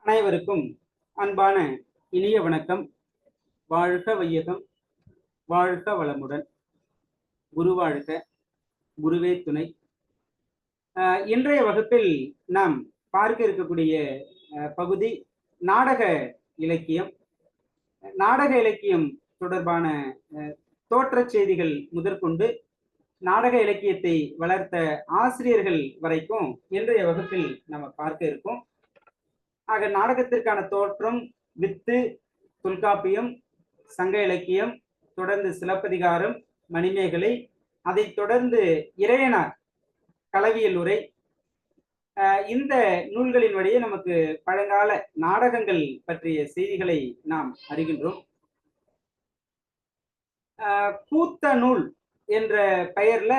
அனைவருக்கும் அன்பான இனிய வணக்கம். வாழ்க வையகம், வாழ்க வளமுடன். குரு வாழ்க, குருவே துணை. இன்றைய வகுப்பில் நாம் பார்க்க இருக்கக்கூடிய பகுதி நாடக இலக்கியம். நாடக இலக்கியம் தொடர்பான தோற்ற செய்திகள் முதற்கொண்டு நாடக இலக்கியத்தை வளர்த்த ஆசிரியர்கள் வரைக்கும் இன்றைய வகுப்பில் நம்ம பார்க்க இருக்கோம். ஆக நாடகத்திற்கான தோற்றம், வித்து, தொல்காப்பியம், சங்க இலக்கியம், தொடர்ந்து சிலப்பதிகாரம், மணிமேகலை, அதை தொடர்ந்து இறையனார் களவியல் உரை, இந்த நூல்களின் வழியே நமக்கு பழங்கால நாடகங்கள் பற்றிய செய்திகளை நாம் அறிகின்றோம். கூத்த நூல் என்ற பெயர்ல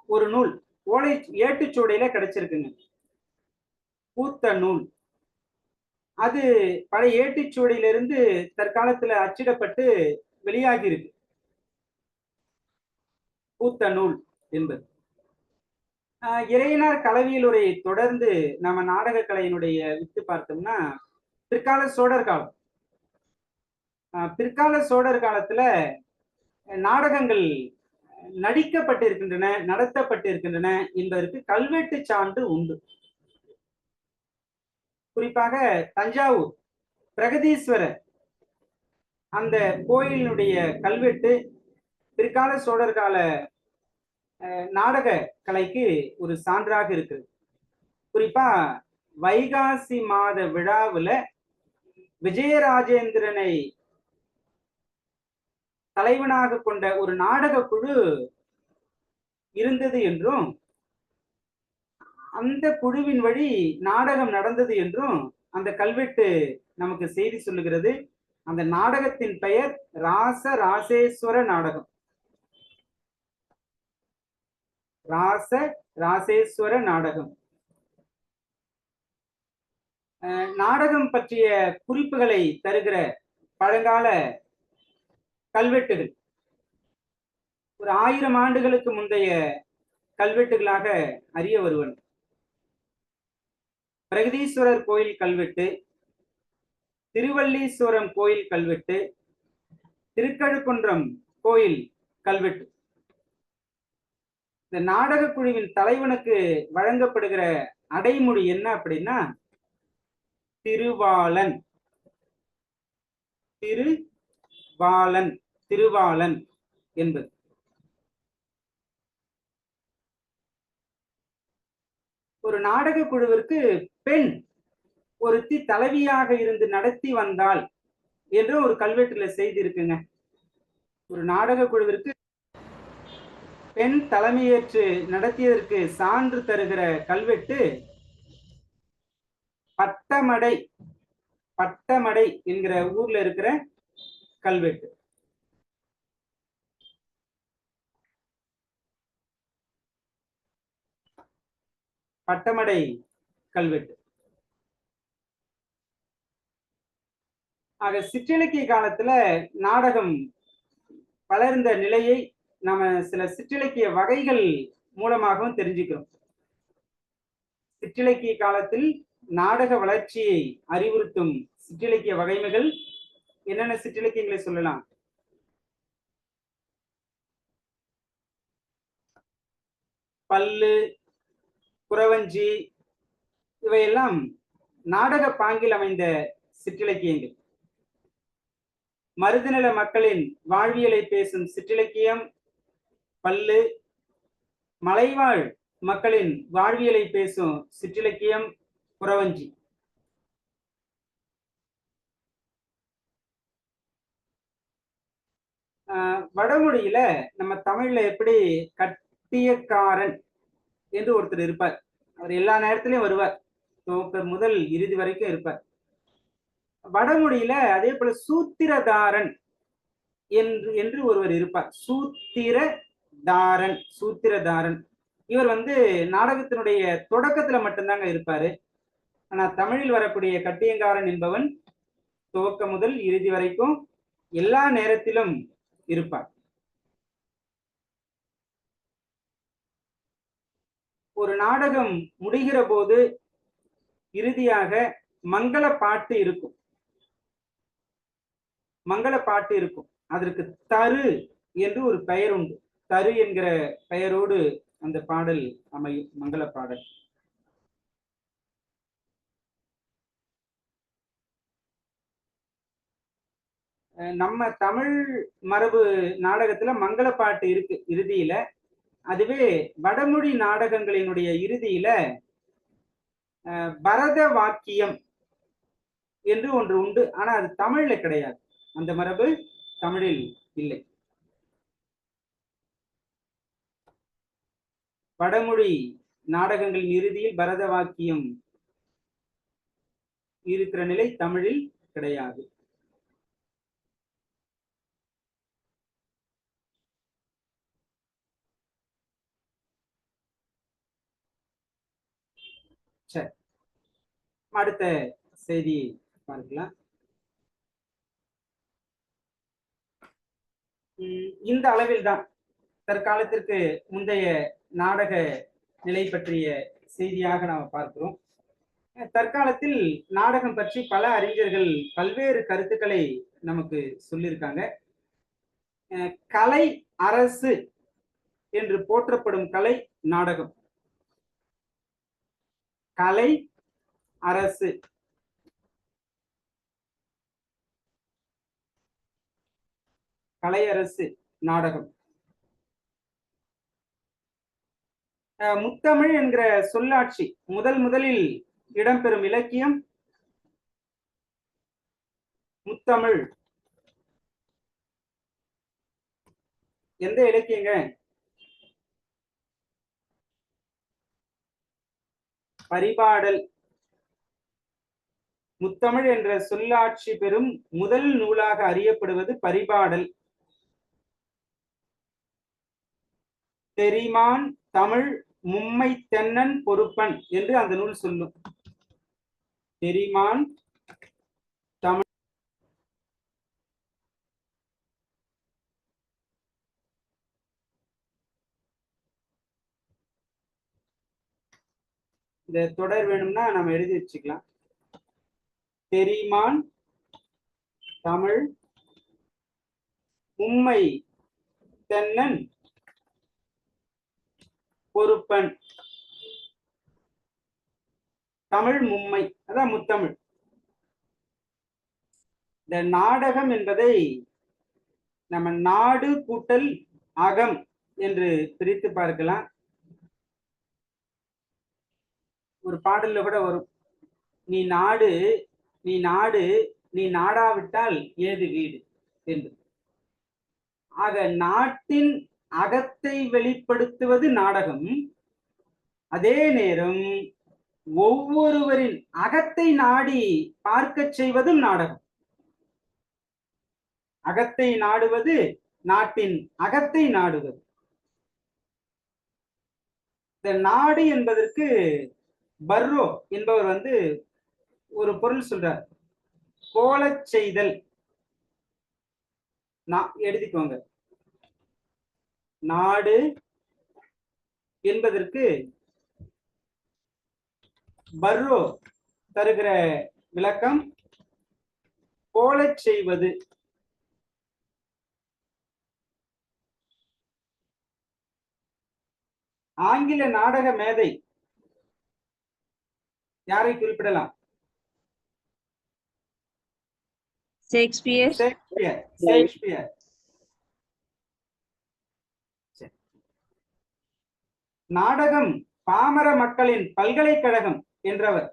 ஒரு நூல் ஓலை ஏட்டுச்சூடையில கிடைச்சிருக்குங்க. கூத்த நூல் அது பழைய ஏட்டுச்சூடையிலிருந்து தற்காலத்துல அச்சிடப்பட்டு வெளியாகி இருக்கு. கூத்த நூல் என்பது இறையனார் களவியல் உரையை தொடர்ந்து நம்ம நாடக கலையினுடைய வித்து பார்த்தோம்னா பிற்கால சோழர் காலம். பிற்கால சோழர் காலத்துல நாடகங்கள் நடிக்கப்பட்டிருக்கின்றன, நடத்தப்பட்டிருக்கின்றன என்பதற்கு கல்வெட்டு சான்று உண்டு. குறிப்பாக தஞ்சாவூர் பிரகதீஸ்வரர் அந்த கோயிலினுடைய கல்வெட்டு பிற்கால சோழர் கால நாடக கலைக்கு ஒரு சான்றாக இருக்குது. குறிப்பா வைகாசி மாத விழாவுல விஜயராஜேந்திரனை தலைவனாக கொண்ட ஒரு நாடக குழு இருந்தது என்றும் அந்த குழுவின் வழி நாடகம் நடந்தது என்றும் அந்த கல்வெட்டு நமக்கு செய்தி சொல்லுகிறது. அந்த நாடகத்தின் பெயர் ராச ராசேஸ்வர நாடகம். ராச ராசேஸ்வர நாடகம். நாடகம் பற்றிய குறிப்புகளை தருகிற பழங்கால கல்வெட்டுகள் ஒரு 1000 ஆண்டுகளுக்கு முந்தைய கல்வெட்டுகளாக அறிய வருவன. பிரகதீஸ்வரர் கோயில் கல்வெட்டு, திருவள்ளீஸ்வரம் கோயில் கல்வெட்டு, திருக்கழுக்குன்றம் கோயில் கல்வெட்டு. இந்த நாடக குழுவின் தலைவனுக்கு வழங்கப்படுகிற அடைமொழி என்ன அப்படின்னா திருவாளன். திருவாளன், திருவாளன் என்பது. ஒரு நாடக குழுவிற்கு பெண் ஒருத்தி தலைவியாக இருந்து நடத்தி வந்தாள் என்று ஒரு கல்வெட்டுல செய்தி இருக்குங்க. ஒரு நாடக குழுவிற்கு பெண் தலைமையேற்று நடத்தியதற்கு சான்று தருகிற கல்வெட்டு பட்டமடை, பட்டமடை என்கிற ஊர்ல இருக்கிற கல்வெட்டு. பட்டமடை கல்வெட்டு. ஆக சிற்றிலக்கிய காலத்துல நாடகம் வளர்ந்த நிலையை நாம சில சிற்றிலக்கிய வகைகள் மூலமாகவும் தெரிஞ்சுக்கிறோம். சிற்றிலக்கிய காலத்தில் நாடக வளர்ச்சியை அறிவுறுத்தும் சிற்றிலக்கிய வகைமைகள் என்னென்ன சிற்றிலக்கியங்களை சொல்லலாம்? பல்லு, குறவஞ்சி, இவையெல்லாம் நாடக பாங்கில் அமைந்த சிற்றிலக்கியங்கள். மருதநில மக்களின் வாழ்வியலை பேசும் சிற்றிலக்கியம் பல்லு. மலைவாழ் மக்களின் வாழ்வியலை பேசும் சிற்றிலக்கியம் குறவஞ்சி. வடமொழியில நம்ம தமிழ்ல எப்படி கட்டியக்காரன் என்று ஒருத்தர் இருப்பார். அவர் எல்லா நேரத்திலையும் வருவார், துவக்கம் முதல் இறுதி வரைக்கும் இருப்பார். வடமொழியில அதே போல சூத்திரதாரன் என்று ஒருவர் இருப்பார். சூத்திரதாரன், சூத்திரதாரன். இவர் நாடகத்தினுடைய தொடக்கத்துல மட்டும்தாங்க இருப்பாரு. ஆனா தமிழில் வரக்கூடிய கட்டியங்காரன் என்பவன் துவக்கம் முதல் இறுதி வரைக்கும் எல்லா நேரத்திலும் இருப்பார். ஒரு நாடகம் முடிகிற போது இறுதியாக மங்கள பாட்டு இருக்கும். மங்கள பாட்டு இருக்கும். அதற்கு தரு என்று ஒரு பெயர் உண்டு. தரு என்கிற பெயரோடு அந்த பாடல் அமையும், மங்கள பாடல். நம்ம தமிழ் மரபு நாடகத்துல மங்கள பாட்டு இருக்கு இறுதியில. அதுவே வடமொழி நாடகங்களினுடைய இறுதியில பரத வாக்கியம் என்று ஒன்று உண்டு. ஆனா அது தமிழ்ல கிடையாது. அந்த மரபு தமிழில் இல்லை. வடமொழி நாடகங்களின் இறுதியில் பரத வாக்கியம் இருக்கிற நிலை தமிழில் கிடையாது. சரி, அடுத்த செய்தி பார்க்கலாம். இந்த அளவில் தான் தற்காலத்திற்கு முந்தைய நாடக நிலை பற்றிய செய்தியாக நாம் பார்க்கிறோம். தற்காலத்தில் நாடகம் பற்றி பல அறிஞர்கள் பல்வேறு கருத்துக்களை நமக்கு சொல்லியிருக்காங்க. கலை அரசு என்று போற்றப்படும் கலை நாடகம். கலை அரசு, கலையரசு நாடகம். முத்தமிழ் என்கிற சொல்லாட்சி முதலில் இடம்பெறும் இலக்கியம் முத்தமிழ். எந்த இலக்கியங்க? பரிபாடல். முத்தமிழ் என்ற சொல்லாட்சி பெறும் முதல் நூலாக அறியப்படுவது பரிபாடல். தெரிமான் தமிழ் மும்மை தென்னன் பொறுப்பன் என்று அந்த நூல் சொல்லும். தெரிமான் தமிழ். இந்த தொடர் வேணும்னா நம்ம எழுதி வச்சுக்கலாம். தெரிமான் தமிழ் மும்மை தென்னன் பொறுப்பன். தமிழ் மும்மை, அதான் முத்தமிழ். இந்த நாடகம் என்பதை நம்ம நாடு கூட்டல் அகம் என்று பிரித்து பார்க்கலாம். ஒரு பாடல்ல கூட வரும், நீ நாடு நீ நாடு நீ நாடாவிட்டால் ஏது வீடு என்று. ஆக நாட்டின் அகத்தை வெளிப்படுத்துவது நாடகம். அதே நேரம் ஒவ்வொருவரின் அகத்தை நாடி பார்க்க செய்வதும் நாடகம். அகத்தை நாடுவது, நாட்டின் அகத்தை நாடுவது. இந்த நாடு என்பதற்கு பர்ரோ என்பவர் ஒரு பொருள் சொல்றார், கோலச் செய்தல். எழுதிக்கோங்க. நாடு என்பதற்கு பர்ரோ தருகிற விளக்கம் கோலச் செய்வது. ஆங்கில நாடக மேதை யாரை குறிப்பிடலாம்? ஷேக்ஸ்பியர். நாடகம் பாமர மக்களின் பல்கலைக்கழகம் என்றவர்.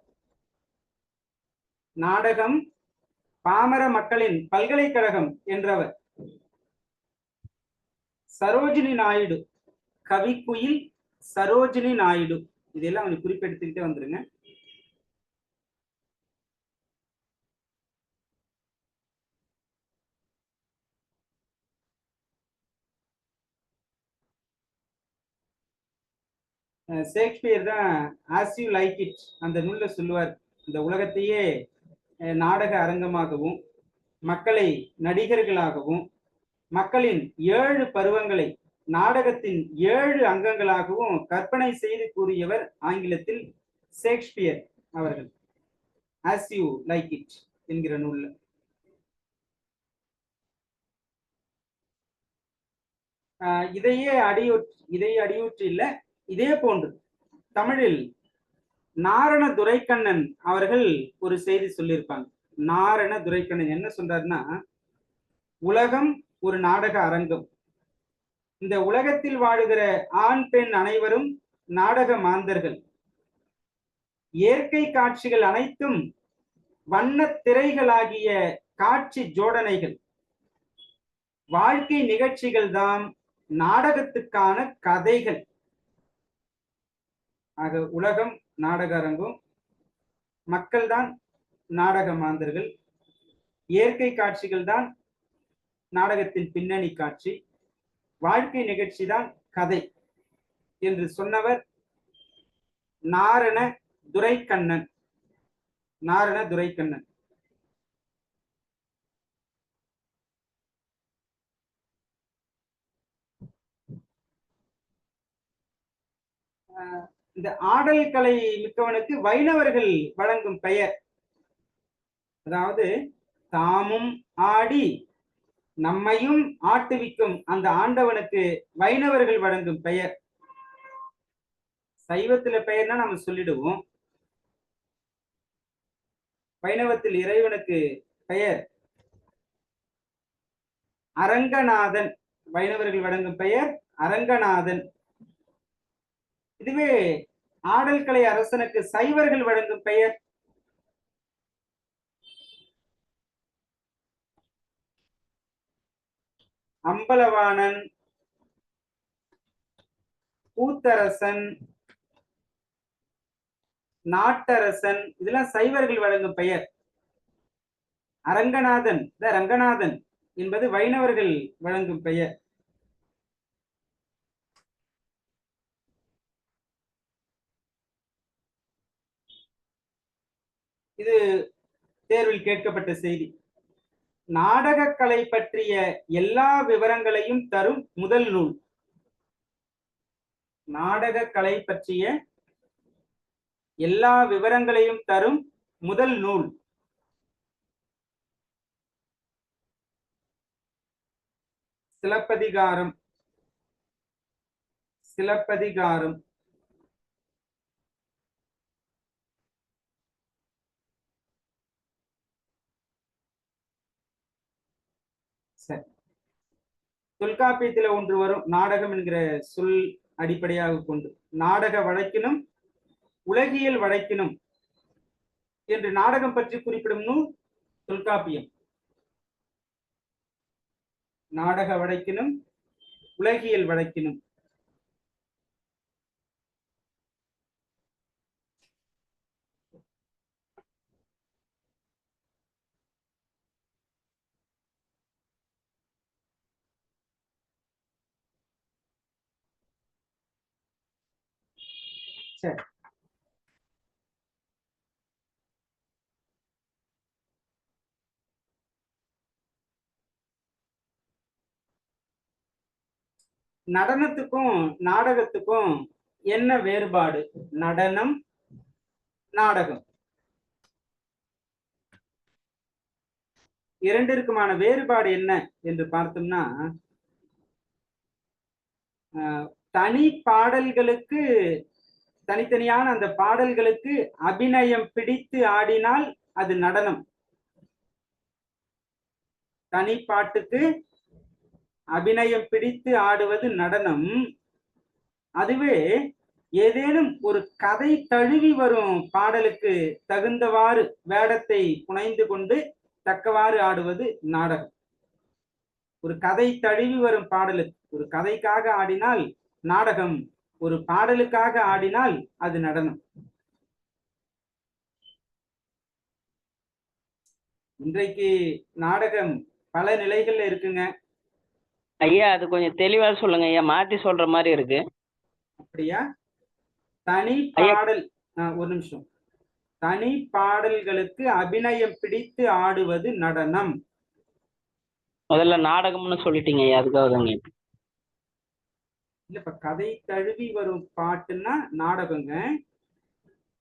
நாடகம் பாமர மக்களின் பல்கலைக்கழகம் என்றவர். சரோஜினி நாயுடு, கவிக்குயில் சரோஜினி நாயுடு. இதெல்லாம் கொஞ்சம் குறிப்பெடுத்துக்கிட்டே வந்துருங்க. ஷேக்ஸ்பியர் தான் ஆஸ் யூ லைக் இட் அந்த நூல்ல சொல்லுவார், இந்த உலகத்தையே நாடக அரங்கமாகவும் மக்களை நடிகர்களாகவும் மக்களின் 7 பருவங்களை நாடகத்தின் 7 அங்கங்களாகவும் கற்பனை செய்து கூறியவர் ஆங்கிலத்தில் ஷேக்ஸ்பியர் அவர்கள். as you like it என்கிற நூல்ல. இதையே அடியூற்று இல்ல, இதே போன்று தமிழில் நாரண துரைக்கண்ணன் அவர்கள் ஒரு செய்தி சொல்லியிருப்பாங்க. நாரண துரைக்கண்ணன் என்ன சொல்றாருன்னா, உலகம் ஒரு நாடக அரங்கம். இந்த உலகத்தில் வாழுகிற ஆண் பெண் அனைவரும் நாடக மாந்தர்கள். இயற்கை காட்சிகள் அனைத்தும் வண்ண திரைகளாகிய காட்சி ஜோடனைகள். வாழ்க்கை நிகழ்ச்சிகள் தான் நாடகத்துக்கான கதைகள். ஆக உலகம் நாடக அரங்கம், மக்கள் தான் நாடக மாந்தர்கள், இயற்கை காட்சிகள் தான் நாடகத்தின் பின்னணி காட்சி, வாழ்க்கை நிகழ்ச்சி தான் கதை என்று சொன்னவர் நாரண துரைக்கண்ணன். நாரண துரைக்கண்ணன். இந்த ஆடல் கலை மிக்கவனுக்கு வைணவர்கள் வழங்கும் பெயர், அதாவது தாமும் ஆடி நம்மையும் ஆட்டுவிக்கும் அந்த ஆண்டவனுக்கு வைணவர்கள் வழங்கும் பெயர். சைவத்துல பெயர்னா நம்ம சொல்லிடுவோம், வைணவத்தில் இறைவனுக்கு பெயர் அரங்கநாதன். வைணவர்கள் வழங்கும் பெயர் அரங்கநாதன். இதுவே ஆடல் கலை அரசனுக்கு சைவர்கள் வழங்கும் பெயர் அம்பலவாணன், கூத்தரசன், நாட்டரசன். இதெல்லாம் சைவர்கள் வழங்கும் பெயர். அரங்கநாதன், ரங்கநாதன் என்பது வைணவர்கள் வழங்கும் பெயர். இது தேர்வில் கேட்கப்பட்ட செய்தி. நாடகக்கலை பற்றிய எல்லா விவரங்களையும் தரும் முதல் நூல். நாடகக்கலை பற்றிய எல்லா விவரங்களையும் தரும் முதல் நூல். சிலப்பதிகாரம். சிலப்பதிகாரம். சரி, தொல்காப்பியத்துல ஒன்று வரும், நாடகம் என்கிற சொல் அடிப்படையாக கொண்டு. நாடக வழக்கினும் உலகியல் வழக்கினும் என்று நாடகம் பற்றி குறிப்பிடும் நூல் தொல்காப்பியம். நாடக வழக்கினும் உலகியல் வழக்கினும். சரி, நடனத்துக்கும் நாடகத்துக்கும் என்ன வேறுபாடு? நடனம், நாடகம் இரண்டிற்குமான வேறுபாடு என்ன என்று பார்த்தோம்னா, தனி பாடல்களுக்கு தனித்தனியான அந்த பாடல்களுக்கு அபிநயம் பிடித்து ஆடினால் அது நடனம். தனி பாட்டுக்கு அபிநயம் பிடித்து ஆடுவது நடனம். அதுவே ஏதேனும் ஒரு கதை தழுவி வரும் பாடலுக்கு தகுந்தவாறு வேடத்தை புனைந்து கொண்டு தக்கவாறு ஆடுவது நாடகம். ஒரு கதை தழுவி வரும் பாடலுக்கு, ஒரு கதைக்காக ஆடினால் நாடகம், ஒரு பாடலுக்காக ஆடினால் அது நடனம். இன்றைக்கு நாடகம் பல நிலைகள்ல இருக்குங்க. ஐயா அது கொஞ்சம் தெளிவா சொல்லுங்க ஐயா, மாத்தி சொல்ற மாதிரி இருக்கு. அப்படியா? தனி பாடல், ஒரு நிமிஷம். தனி பாடல்களுக்கு அபிநயம் பிடித்து ஆடுவது நடனம். முதல்ல நாடகம்னு சொல்லிட்டீங்க ஐயா, அதுக்காக தாங்க. இல்ல, இப்ப கதை தழுவி வரும் பாட்டுன்னா நாடகங்க.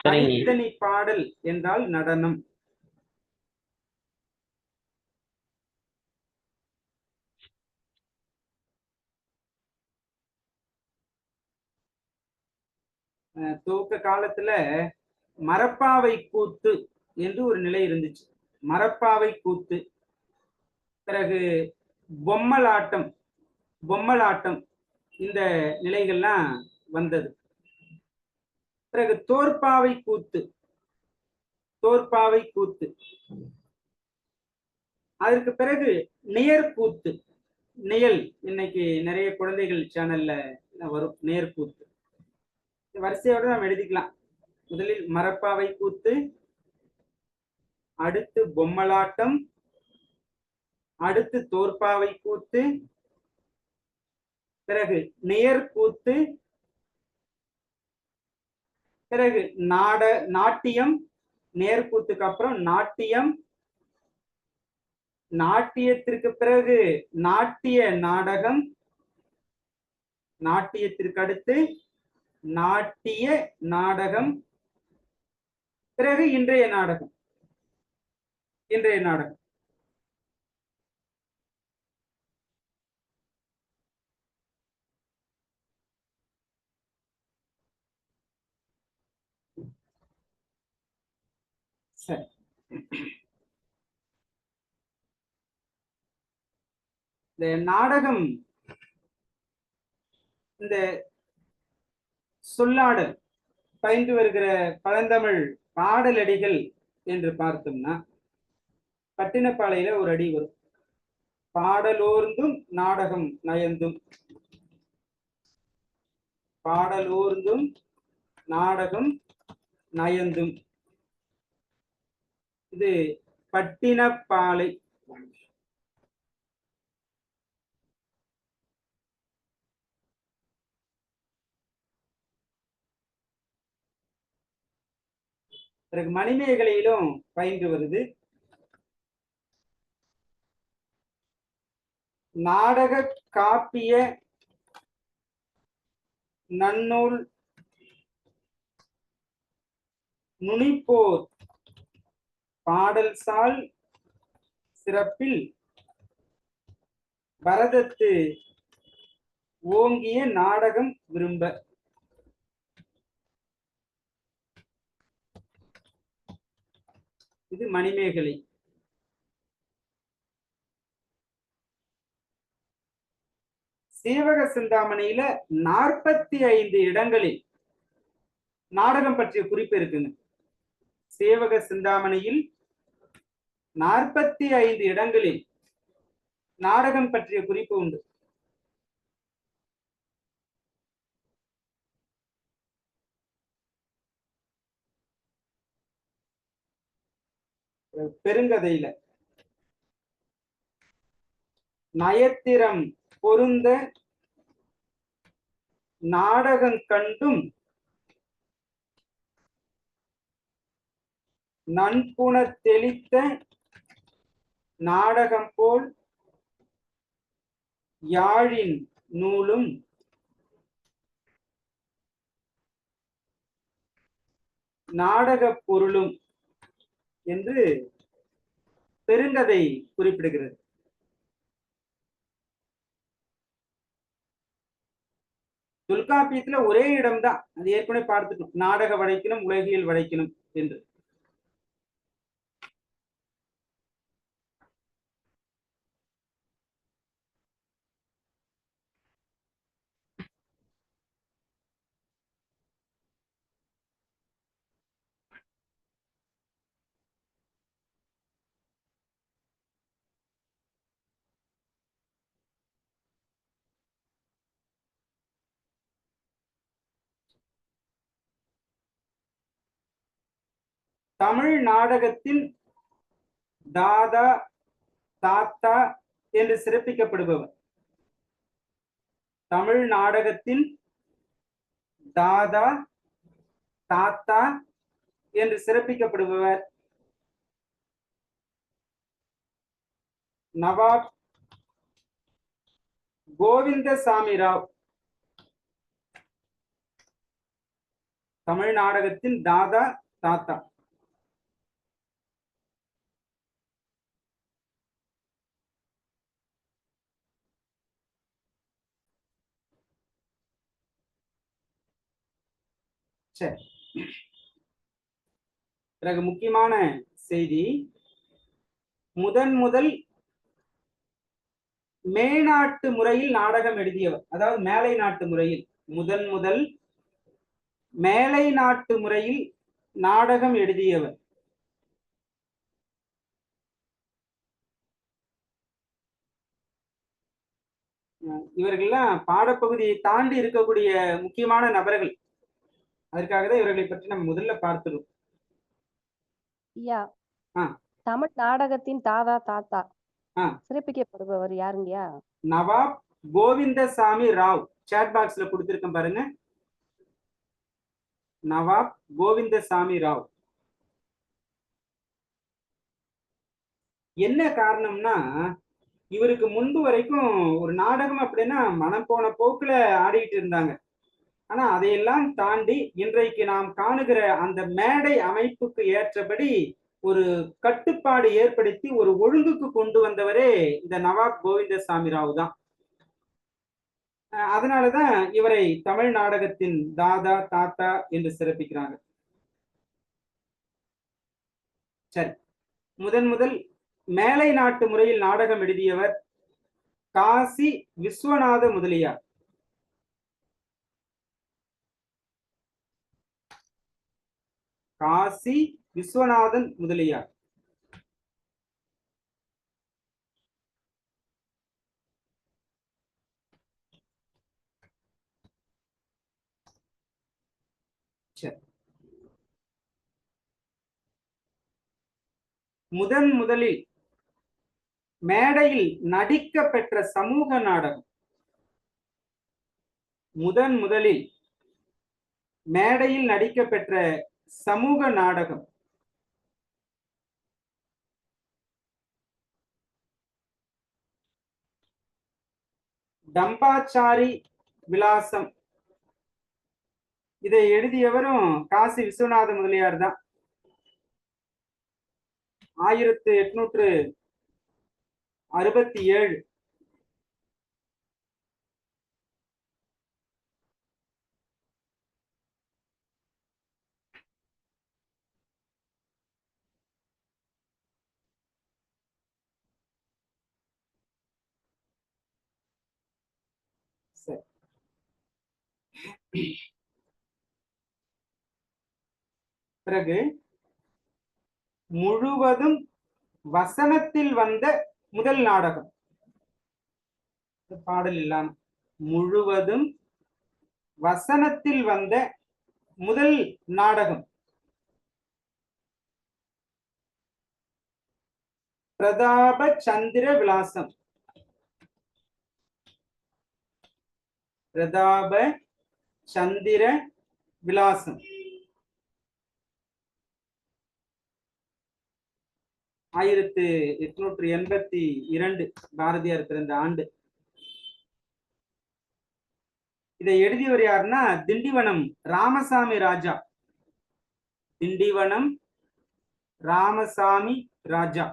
தனித்தனி பாடல் என்றால் நடனம். துவக்க காலத்துல மரப்பாவை கூத்து என்று ஒரு நிலை இருந்துச்சு. மரப்பாவை கூத்து, பிறகு பொம்மலாட்டம், பொம்மலாட்டம், இந்த நிலைகள்லாம் வந்தது. பிறகு தோற்பாவை கூத்து, தோற்பாவை கூத்து, அதற்கு பிறகு நேர்கூத்து, நியல், இன்னைக்கு நிறைய குழந்தைகள் சேனல்ல வரும் நேர்கூத்து. வரிசையோட நாம் எழுதிக்கலாம். முதலில் மரப்பாவை கூத்து, அடுத்து பொம்மலாட்டம், அடுத்து தோற்பாவை கூத்து, பிறகு நேர்கூத்து, பிறகு நாட்டியம், நேர்கூத்துக்கு அப்புறம் நாட்டியம், நாட்டியத்திற்கு பிறகு நாட்டிய நாடகம், நாட்டியத்திற்கு அடுத்து நாட்டிய நாடகம், பிறகு இன்றைய நாடகம், இன்றைய நாடகம். சரி, இந்த நாடகம், இந்த சொல்லாடல் பயின்று வருகிற பழந்தமிழ் பாடலடிகள் என்று பார்த்தோம்னா பட்டினப்பாளையில ஒரு அடி வரும். பாடலோர்ந்தும் நாடகம் நயந்தும், பாடலோர்ந்தும் நாடகம் நயந்தும். இது பட்டினப்பாலை. பிறகு மணிமேகலையிலும் பயின்று வருது. நாடக காப்பிய நன்னூல் நுனிப்போர் பாடல் சால் சிறப்பில் பரதத்து ஓங்கிய நாடகம் விரும்ப. இது மணிமேகலை. சீவக சிந்தாமணியில 45 இடங்களில் நாடகம் பற்றிய குறிப்பு இருக்குங்க. சீவக சிந்தாமணியில் 45 இடங்களில் நாடகம் பற்றிய குறிப்பு உண்டு. பெருங்கதையில நயத்திரம் பொருந்த நாடகம் கண்டும் நன்புண தெளித்த நாடகம் போல் யாழின் நூலும் நாடக பொருளும் என்று பெருங்கதை குறிப்பிடுகிறது. தொல்காப்பியத்துல ஒரே இடம்தான், அது ஏற்கனவே பார்த்துக்கணும், நாடக வழக்கினும் உலகியல் வழக்கினும் என்று. தமிழ் நாடகத்தின் தாதா தாத்தா என்று சிறப்பிக்கப்படுபவர். தமிழ் நாடகத்தின் தாதா தாத்தா என்று சிறப்பிக்கப்படுபவர் நவாப் கோவிந்தசாமி ராவ். தமிழ் நாடகத்தின் தாதா தாத்தா. சரி, பிறகு முக்கியமான செய்தி, முதல் மேநாட்டு முறையில் நாடகம் எழுதியவர், அதாவது மேலை நாட்டு முறையில் முதல் மேலை நாட்டு முறையில் நாடகம் எழுதியவர். இவர்கள்லாம் பாடப்பகுதியை தாண்டி இருக்கக்கூடிய முக்கியமான நபர்கள். அதற்காக தான் இவர்களை பற்றி நம்ம முதல்ல பார்த்துடும். ஐயா, தமிழ் நாடகத்தின் தாதா தாத்தா சிறப்பிக்கப்படுபவர் யாருங்கய்யா? நவாப் கோவிந்தசாமி ராவ். சாட் பாக்ஸ்ல கொடுத்திருக்கேன் பாருங்க. நவாப் கோவிந்தசாமி ராவ். என்ன காரணம்னா, இவருக்கு முன்பு வரைக்கும் ஒரு நாடகம் அப்படின்னா மனம் போன போக்குல ஆடிட்டு இருந்தாங்க. ஆனா அதையெல்லாம் தாண்டி இன்றைக்கு நாம் காணுகிற அந்த மேடை அமைப்புக்கு ஏற்றபடி ஒரு கட்டுப்பாடு ஏற்படுத்தி ஒரு ஒழுங்குக்கு கொண்டு வந்தவரே இந்த நவாப் கோவிந்தசாமி ராவ் தான். அதனாலதான் இவரை தமிழ் நாடகத்தின் தாதா தாத்தா என்று சிறப்பிக்கிறாங்க. சரி, முதல் மேலை நாட்டு முறையில் நாடகம் எழுதியவர் காசி விஸ்வநாத முதலியார். காசி விஸ்வநாதன் முதலியார். முதலில் மேடையில் நடிக்க பெற்ற சமூக நாடகம். முதலில் மேடையில் நடிக்க பெற்ற சமூக நாடகம் டம்பாச்சாரி விலாசம். இதை எழுதியவரும் காசி விஸ்வநாத முதலியார் தான். 1867. பிறகு முழுவதும் வசனத்தில் வந்த முதல் நாடகம். பாடல் இல்லாம முழுவதும் வசனத்தில் வந்த முதல் நாடகம் பிரதாப சந்திர விலாசம். பிரதாப சந்திர விலாசம் 1882 பாரதியார் பிறந்த ஆண்டு. இதை எழுதியவர் யாருன்னா திண்டிவனம் ராமசாமி ராஜா. திண்டிவனம் ராமசாமி ராஜா.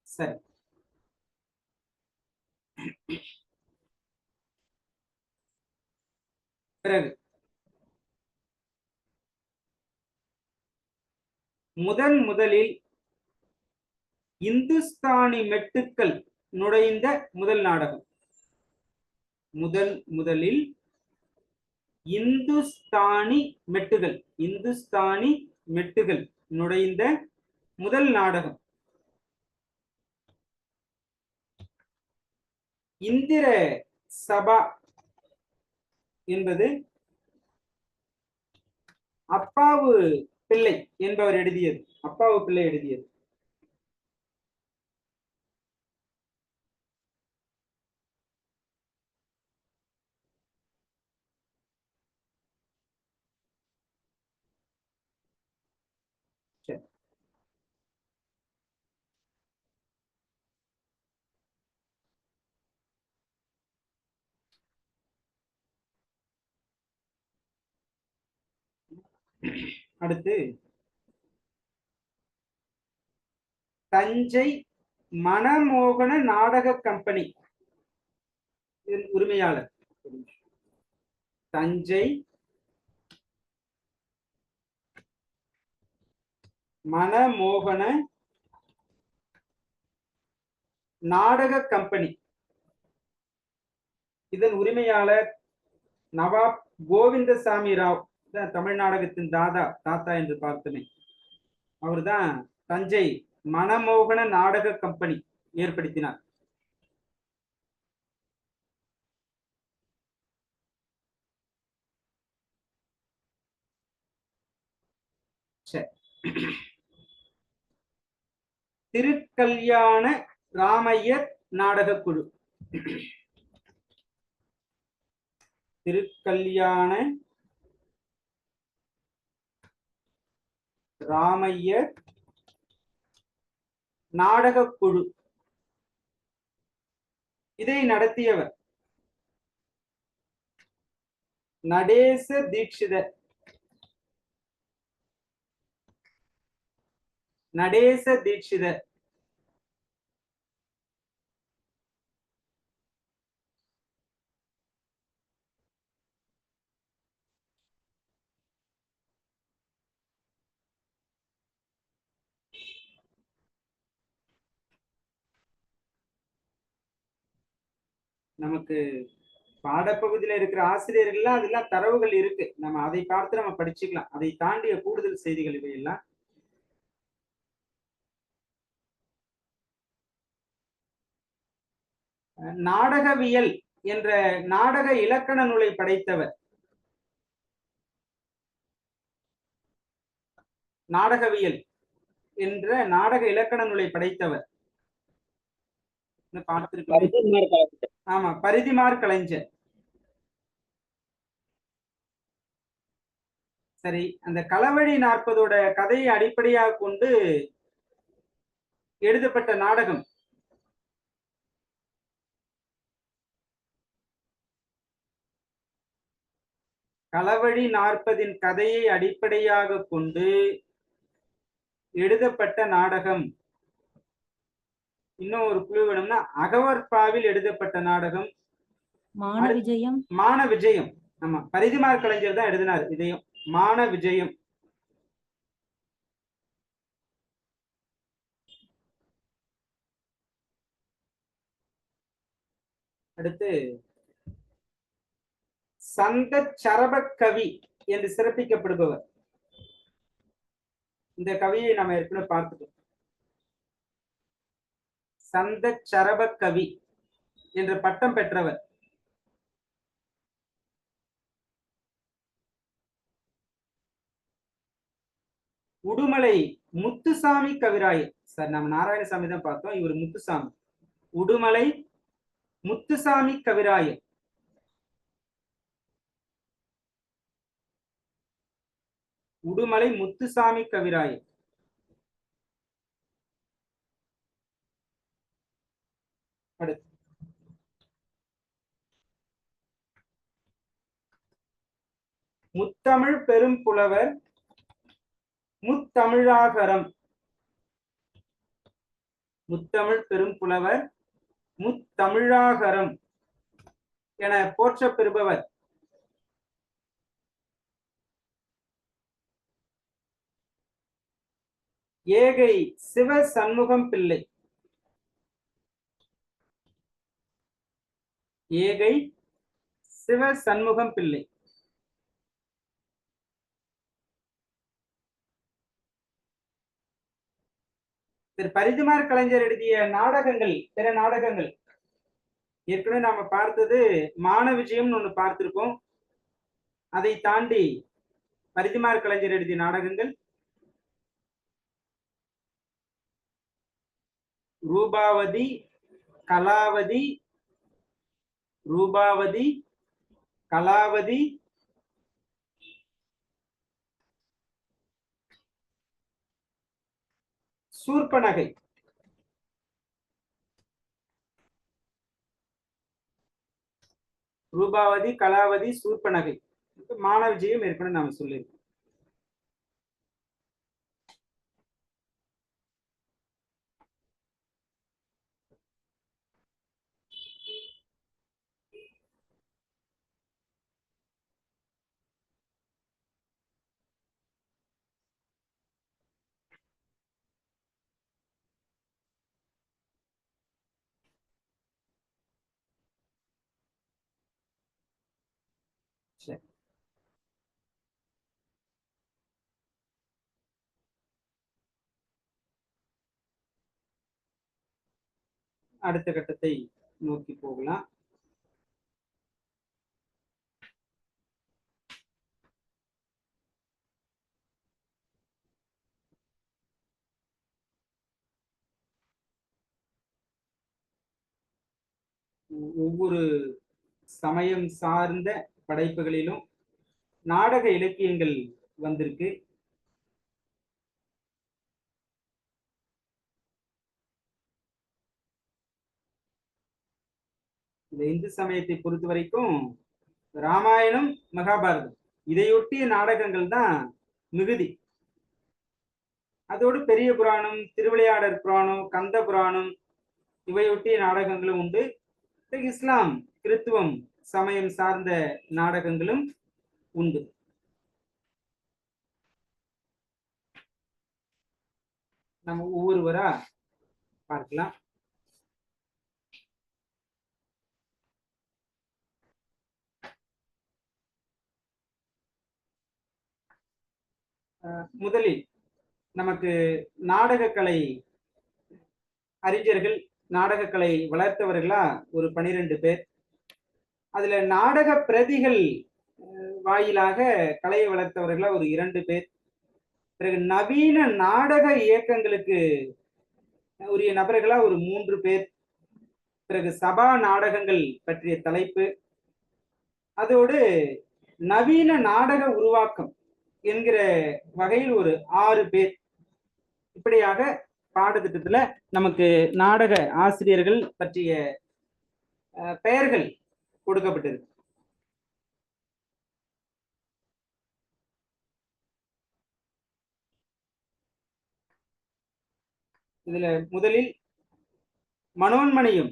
சரி, பிறகு முதலில் இந்துஸ்தானி மெட்டுக்கள் நுழைந்த முதல் நாடகம். முதலில் இந்துஸ்தானி மெட்டுகள் நுழைந்த முதல் நாடகம் இந்திர சபா என்பது அப்பாவு பிள்ளை என்பவர் எழுதியது. அப்பாவு பிள்ளை எழுதியது. அடுத்து தஞ்சை மனமோகன நாடக கம்பெனி இதன் உரிமையாளர் தஞ்சை மனமோகன நாடக கம்பெனி. இதன் உரிமையாளர் நவாப் கோவிந்தசாமி ராவ். தமிழ் நாடகத்தின் தாத்தா என்று பார்த்தமே அவர்தான் தஞ்சை மனமோகன நாடக கம்பெனி ஏற்படுத்தினார். திருக்கல்யாண ராமையர் நாடக குழு. திருக்கல்யாண ராமையர் நாடக குழு. இதை நடத்தியவர் நடேச தீட்சிதர். நடேச தீட்சிதர் நமக்கு பாடப்பகுதியில இருக்கிற ஆசிரியர்கள்லாம் அதெல்லாம் தரவுகள் இருக்கு. நம்ம அதை பார்த்து நம்ம படிச்சுக்கலாம். அதை தாண்டிய கூடுதல் செய்திகள் இவையெல்லாம் நாடகவியல் என்ற நாடக இலக்கண நூலை படைத்தவர். நாடகவியல் என்ற நாடக இலக்கண நூலை படைத்தவர் பார்த்திருக்கேன். ஆமா, பரிதிமார் கலைஞர். சரி, அந்த களவழி 40 கதையை அடிப்படையாக கொண்டு எழுதப்பட்ட நாடகம் களவழி 40 கதையை அடிப்படையாக கொண்டு எழுதப்பட்ட நாடகம். இன்னும் ஒரு குழு வேணும்னா அகவற்பாவில் எழுதப்பட்ட நாடகம் மான விஜயம். மான விஜயம், ஆமா, பரிதிமார் கலைஞர் தான் எழுதினார் இதையும். மான விஜயம். அடுத்து சந்த சரப கவி என்று சிறப்பிக்கப்படுபவர். இந்த கவியை நம்ம ஏற்கனவே பார்த்துட்டோம். சந்த சரப கவி என்ற பட்டம் பெற்றவர். உடுமலை முத்துசாமி கவிராயர். சார், நம்ம நாராயணசாமி தான் பார்த்தோம், இவர் முத்துசாமி. உடுமலை முத்துசாமி கவிராயர். உடுமலை முத்துசாமி கவிராயர். அடுத்து முத்தமிழ் பெரும் புலவர் முத்தமிழாகரம். முத்தமிழ் பெரும் புலவர் முத்தமிழாகரம் என போற்றப் பெறுபவர் ஏகை சிவ சண்முகம் பிள்ளை. ஏகை சிவ சண்முகம் பிள்ளை. பரிதிமார் கலைஞர் எழுதிய நாடகங்கள், பிற நாடகங்கள் ஏற்கனவே நாம பார்த்தது மான விஜயம்னு ஒண்ணு பார்த்திருக்கோம். அதை தாண்டி பரிதிமார் கலைஞர் எழுதிய நாடகங்கள் ரூபாவதி, கலாவதி, ரூபாவதி, கலாவதி, சூர்பனகை. ரூபாவதி, கலாவதி, சூர்பனகை. மான விஜயம் ஏற்கனவே நாம சொல்லியிருக்கோம். அடுத்த கட்டத்தை நோக்கி போகலாம். ஒவ்வொரு சமயம் சார்ந்த படைப்புகளிலும் நாடக இலக்கியங்கள் வந்திருக்கு. இந்த இந்து சமயத்தை பொறுத்த வரைக்கும் ராமாயணம், மகாபாரதம் இதையொட்டிய நாடகங்கள் தான் மிகுதி. அதோடு பெரிய புராணம், திருவிளையாடற் புராணம், கந்த புராணம் இவையொட்டிய நாடகங்களும் உண்டு. இஸ்லாம், கிறித்துவம் சமயம் சார்ந்த நாடகங்களும் உண்டு. நம்ம ஒவ்வொருவரா பார்க்கலாம். முதலில் நமக்கு நாடகக்கலை அறிஞர்கள், நாடகக்கலை வளர்த்தவர்களா ஒரு 12 பேர். அதுல நாடக பிரதிகள் வாயிலாக கலையை வளர்த்தவர்களா ஒரு 2 பேர். பிறகு நவீன நாடக இயக்கங்களுக்கு உரிய நபர்களா ஒரு 3 பேர். பிறகு சபா நாடகங்கள் பற்றிய தலைப்பு, அதோடு நவீன நாடக உருவாக்கம் என்கிற வகையில் ஒரு 6 பேர். இப்படியாக பாடத்திட்டத்துல நமக்கு நாடக ஆசிரியர்கள் பற்றிய பெயர்கள் கொடுக்கப்பட்டிருக்கு. இதுல முதலில் மனோன்மணியம்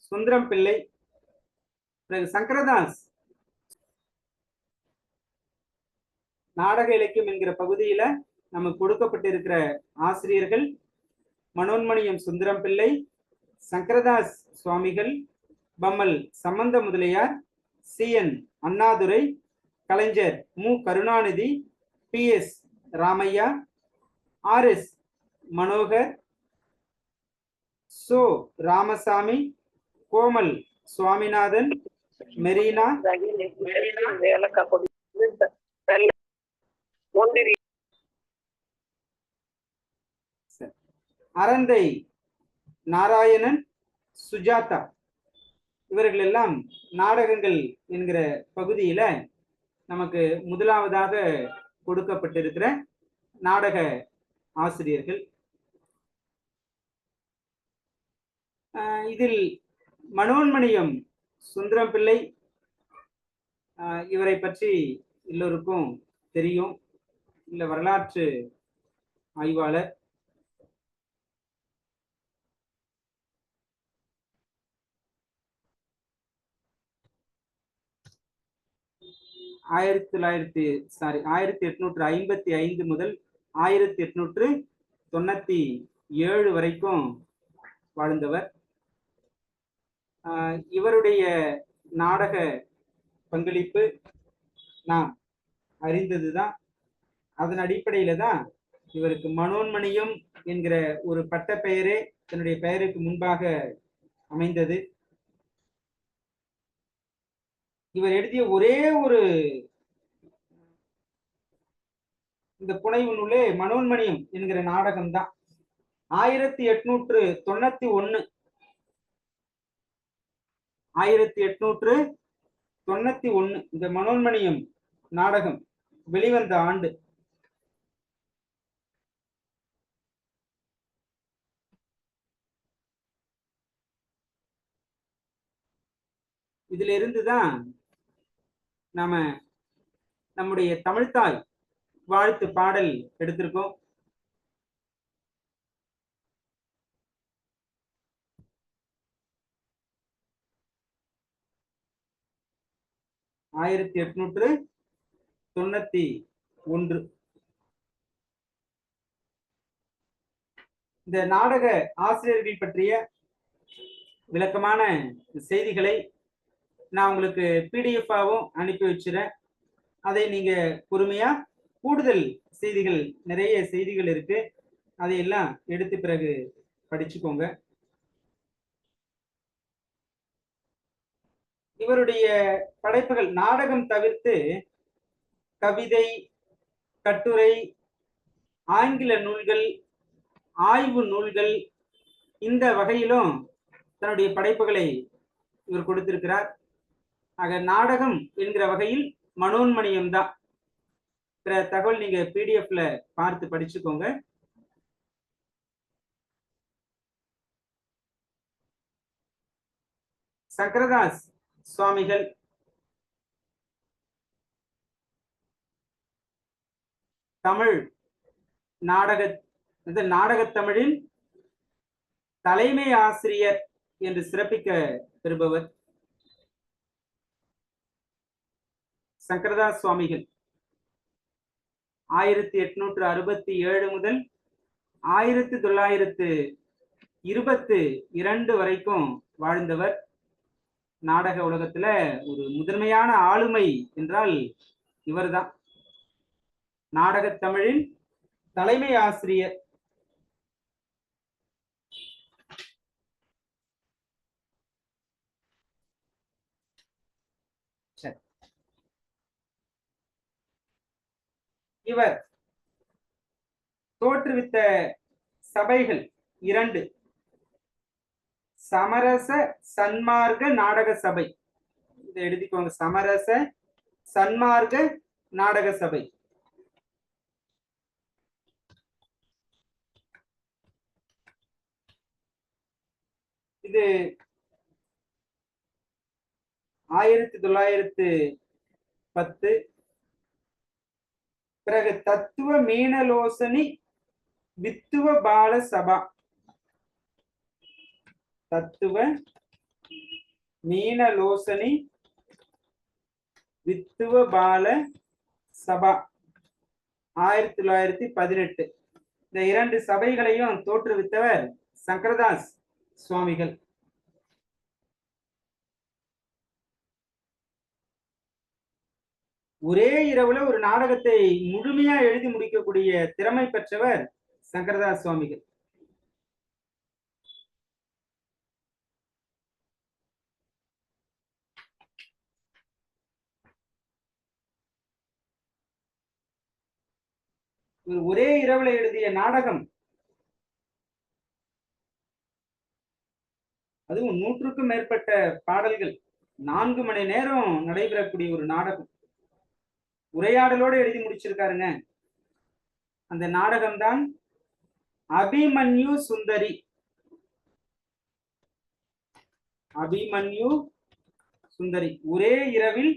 சுந்தரம் பிள்ளை, பிறகு சங்கரதாஸ் நாடக இலக்கியம் என்கிற பகுதியில நமக்கு கொடுக்கப்பட்டிருக்கிற ஆசிரியர்கள் மனோன்மணியம் சுந்தரம் பிள்ளை, சங்கரதாஸ் சுவாமிகள், பம்மல் சம்பந்த முதலியார், CN அண்ணாதுரை, கலைஞர் மு Karunanidhi, PS Ramaiah, RS Manohar, so Ramasamy, Komal Swaminathan, Marina, Aranthai Narayanan, Sujatha இவர்கள் எல்லாம் நாடகங்கள் என்கிற பகுதியில நமக்கு முதலாவதாக கொடுக்கப்பட்டிருக்கிற நாடக ஆசிரியர்கள். இதில் மனோன்மணியம் சுந்தரம் பிள்ளை, இவரை பற்றி எல்லோருக்கும் தெரியும். இல்ல வரலாற்று ஆய்வாளர். ஆயிரத்தி 1855 முதல் 1897 வரைக்கும் வாழ்ந்தவர். இவருடைய நாடக பங்களிப்பு நாம் அறிந்ததுதான். அதன் அடிப்படையில தான் இவருக்கு மனோன்மணியம் என்கிற ஒரு பட்ட பெயரே தன்னுடைய பெயருக்கு முன்பாக அமைந்தது. இவர் எழுதிய ஒரே ஒரு இந்த புனைவு நூலே மனோன்மணியம் என்கிற நாடகம் தான். 1891 இந்த மனோன்மணியம் நாடகம் வெளிவந்த ஆண்டு. இதுல இருந்துதான் நாம நம்முடைய தமிழ்த்தாய் வாழ்த்து பாடல் எடுத்திருக்கோம். ஆயிரத்தி 1891 இந்த நாடக ஆசிரியர்கள் பற்றிய விளக்கமான செய்திகளை நான் உங்களுக்கு PDF-ஆவும் அனுப்பி வச்சிருக்கேன். அதை நீங்க பொறுமையா, கூடுதல் செய்திகள், நிறைய செய்திகள் இருக்கு, அதையெல்லாம் எடுத்து பிறகு படிச்சுக்கோங்க. இவருடைய படைப்புகள் நாடகம் தவிர்த்து கவிதை, கட்டுரை, ஆங்கில நூல்கள், ஆய்வு நூல்கள், இந்த வகையிலும் தன்னுடைய படைப்புகளை இவர் கொடுத்திருக்கிறார். ஆக நாடகம் என்கிற வகையில் மனோன்மணியம் தான். பிற தகவல் நீங்க பிடிஎஃப்ல பார்த்து படிச்சுக்கோங்க. சங்கரதாஸ் சுவாமிகள் தமிழ் நாடகத் தமிழின் தலைமை ஆசிரியர் என்று சிறப்பிக்க பெறுபவர். சங்கரதாஸ் சுவாமிகள் 1867 முதல் 1922 வரைக்கும் வாழ்ந்தவர். நாடக உலகத்துல ஒரு முதன்மையான ஆளுமை என்றால் இவர்தான். நாடகத் தமிழின் தலைமை ஆசிரியர். இவர் தோற்றுவித்த சபைகள் 2. சமரச சன்மார்க்க நாடக சபை. இதை எழுதிக்கோங்க. சமரச சன்மார்க்க நாடக சபை. இது 1910. பிறகு தத்துவ மீனலோசனி வித்துவ பால சபா. தத்துவ மீனலோசனி வித்துவ பால சபா 1918. இந்த 2 சபைகளையும் தோற்றுவித்தவர் சங்கரதாஸ் சுவாமிகள். ஒரே இரவுல ஒரு நாடகத்தை முழுமையா எழுதி முடிக்கக்கூடிய திறமை பெற்றவர் சங்கரதாஸ் சுவாமிகள். ஒரே இரவுல எழுதிய நாடகம், அதுவும் 100க்கும் மேற்பட்ட பாடல்கள், 4 மணி நேரம் நடைபெறக்கூடிய ஒரு நாடகம் உரையாடலோடு எழுதி முடிச்சிருக்காருங்க. அந்த நாடகம்தான் அபிமன்யு சுந்தரி. அபிமன்யு சுந்தரி ஒரே இரவில்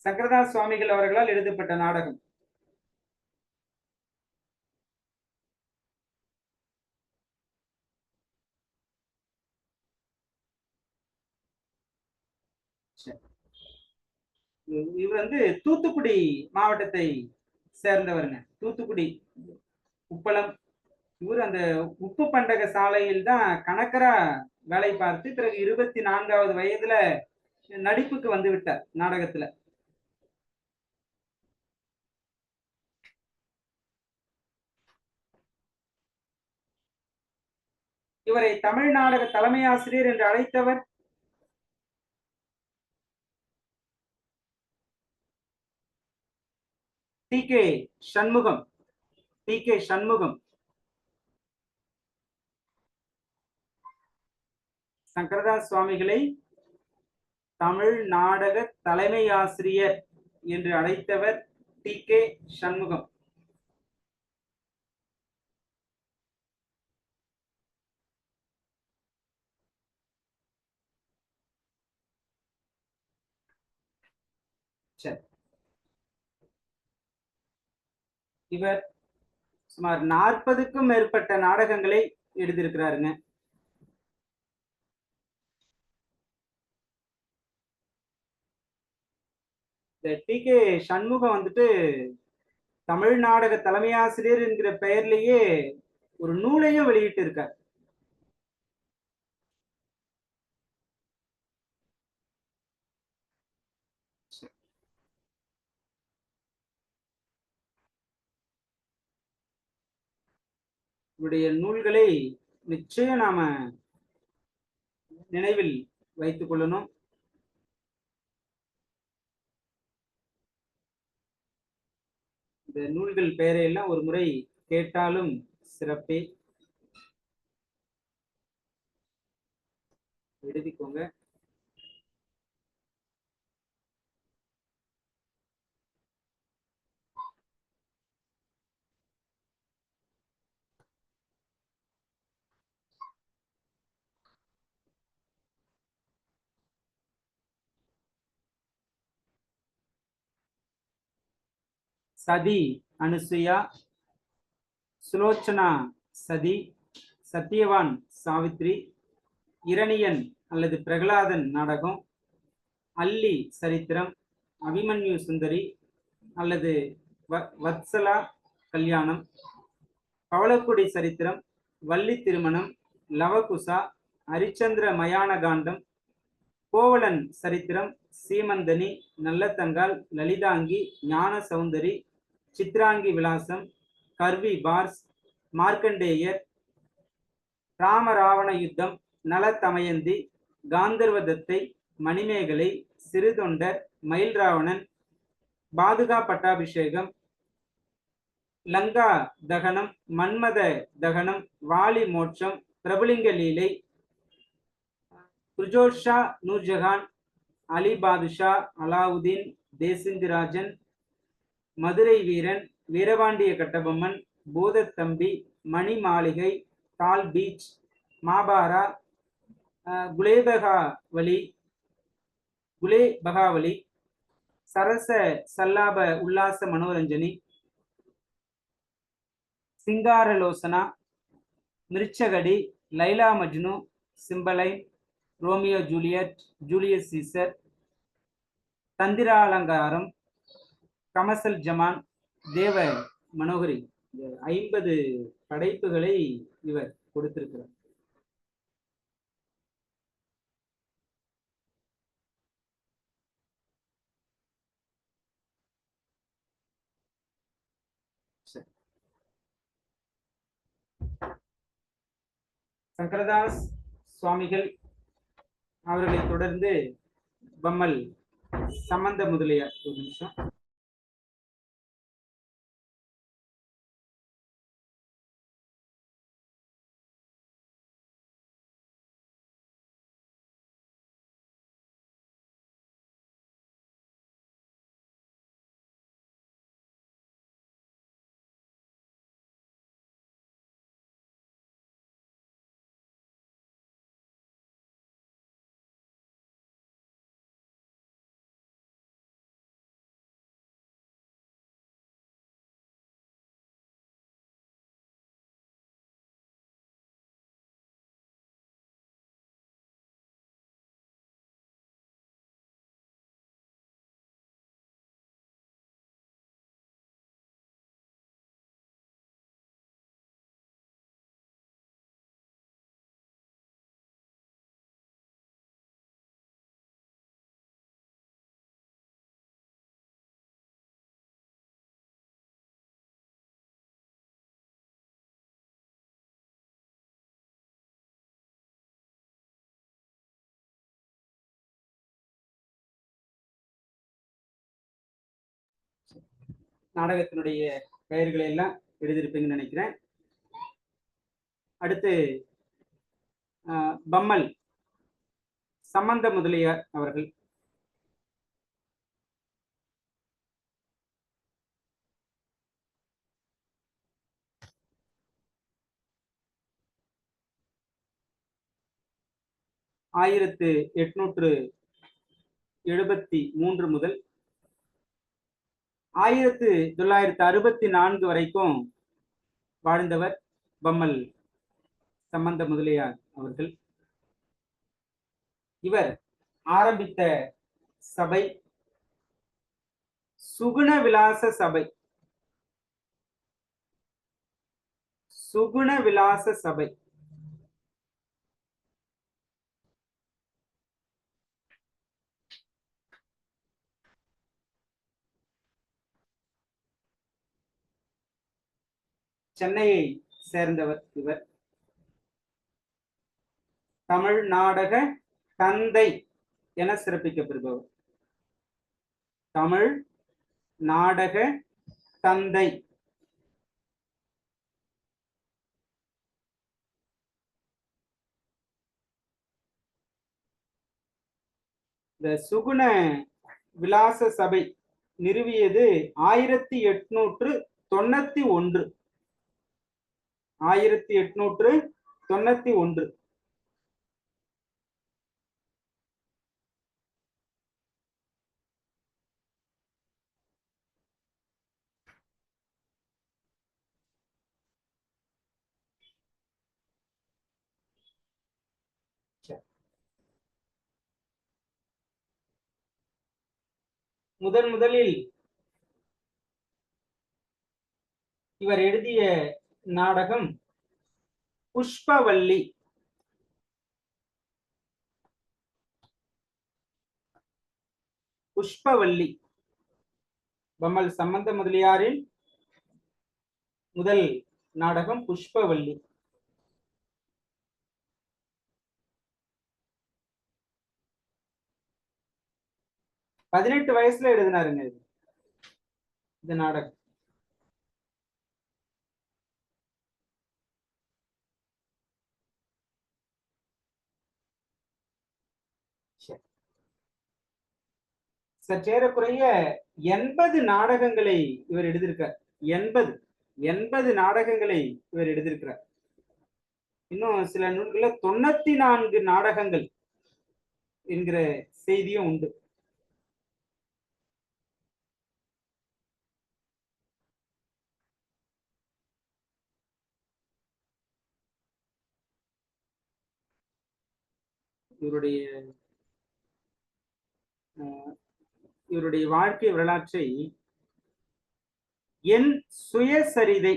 சங்கரதாஸ் சுவாமிகள் அவர்களால் எழுதப்பட்ட நாடகம். இவர் வந்து தூத்துக்குடி மாவட்டத்தை சேர்ந்தவருங்க. தூத்துக்குடி உப்பளம். இவர் அந்த உப்பு பண்டக சாலையில் தான் கணக்கரா வேலை பார்த்து பிறகு 24வது வயதுல நடிப்புக்கு வந்து விட்டார் நாடகத்துல. இவரை தமிழ் நாடக தலைமை ஆசிரியர் என்று அழைத்தவர் டி.கே. சண்முகம். டி.கே. சண்முகம் சங்கரதாஸ் சுவாமிகளை தமிழ் நாடக தலைமை ஆசிரியர் என்று அழைத்தவர் டி.கே. சண்முகம். இவர் சுமார் 40க்கும் மேற்பட்ட நாடகங்களை எழுதியிருக்கிறாருங்க. டி.கே. சண்முகம் வந்துட்டு தமிழ் நாடக தலைமை ஆசிரியர் என்கிற பெயர்லேயே ஒரு நூலையும் வெளியிட்டு இருக்கார். இவருடைய நூல்களை நிச்சயம் நாம நினைவில் வைத்துக் கொள்ளணும். இந்த நூல்கள் பெயரையெல்லாம் ஒரு முறை கேட்டாலும் சிறப்பே. எழுதிக்கோங்க. சதி அனுசுயா, சுலோச்சனா சதி, சத்தியவான் சாவித்ரி, இரணியன் அல்லது பிரகலாதன் நாடகம், அல்லி சரித்திரம், அபிமன்யு சுந்தரி அல்லது வத்சலா கல்யாணம், பவளக்குடி சரித்திரம், வள்ளி திருமணம், லவகுசா, ஹரிச்சந்திர மயான காண்டம், கோவலன் சரித்திரம், சீமந்தனி, நல்லத்தங்கால், லலிதாங்கி, ஞான சௌந்தரி, சித்ராங்கி விலாசம், கர்வி பார்ஸ், மார்க்கண்டேயர், ராமராவண யுத்தம், நலத்தமயந்தி, காந்தர்வதத்தை, மணிமேகலை, சிறுதொண்டர், மயில் ராவணன், பாதுகா பட்டாபிஷேகம், லங்கா தகனம், மன்மத தகனம், வாலி மோட்சம், பிரபுலிங்க லீலை, குர்ஜோஷா நூர்ஜஹான், அலி பாதுஷா, அலாவுதீன், தேசிந்திராஜன், மதுரை வீரன், வீரபாண்டிய கட்டபொம்மன், பூதத்தம்பி, மணி மாளிகை, தால் beach, மாபாரா, Gulaebaghavali, Sarasa Sallapa Ullasa Manoranjani, Singaralochana, Mricchakatika, Laila Majnu, Cymbeline, Romeo Juliet, Julius Caesar, Tantralankaram, Kamasal Jaman, Deva Manohari. 50 படைப்புகளை இவர் கொடுத்திருக்கிறார். சங்கரதாஸ் சுவாமிகள் அவர்களை தொடர்ந்து பம்மல் சம்பந்த முதலியார். ஒரு நிமிஷம். நாடகத்தினுடைய பெயர்களை எல்லாம் எழுதியிருப்பீங்கன்னு நினைக்கிறேன். அடுத்து பம்மல் சம்பந்த முதலியார் அவர்கள். ஆயிரத்து 873 முதல் 1964 வரைக்கும் வாழ்ந்தவர் பம்மல் சம்பந்த முதலியார் அவர்கள். இவர் ஆரம்பித்த சபை சுகுண விலாச சபை. சுகுண விலாச சபை சென்னையை சேர்ந்தவர் இவர். தமிழ் நாடக தந்தை என சிறப்பிக்கப்படுபவர். தமிழ் நாடக தந்தை. இந்த சுகுண விலாச சபை நிறுவியது 1891. 1891. முதலில் இவர் எழுதிய நாடகம் புஷ்பவல்லி. புஷ்பவல்லி பம்மல் சம்பந்த முதலியாரின் முதல் நாடகம் புஷ்பவல்லி. பதினெட்டு வயசுல எழுதினாருங்க இந்த நாடகம். சற்றேறக்குறைய 80 நாடகங்களை இவர் எழுதியிருக்கார். 80 நாடகங்களை இவர் எழுதியிருக்கிறார். இன்னும் சில நூல்கள்ல 94 நாடகங்கள் என்கிற செய்தியும் உண்டு. இவருடைய வாழ்க்கை வரலாற்றை என் சுயசரிதை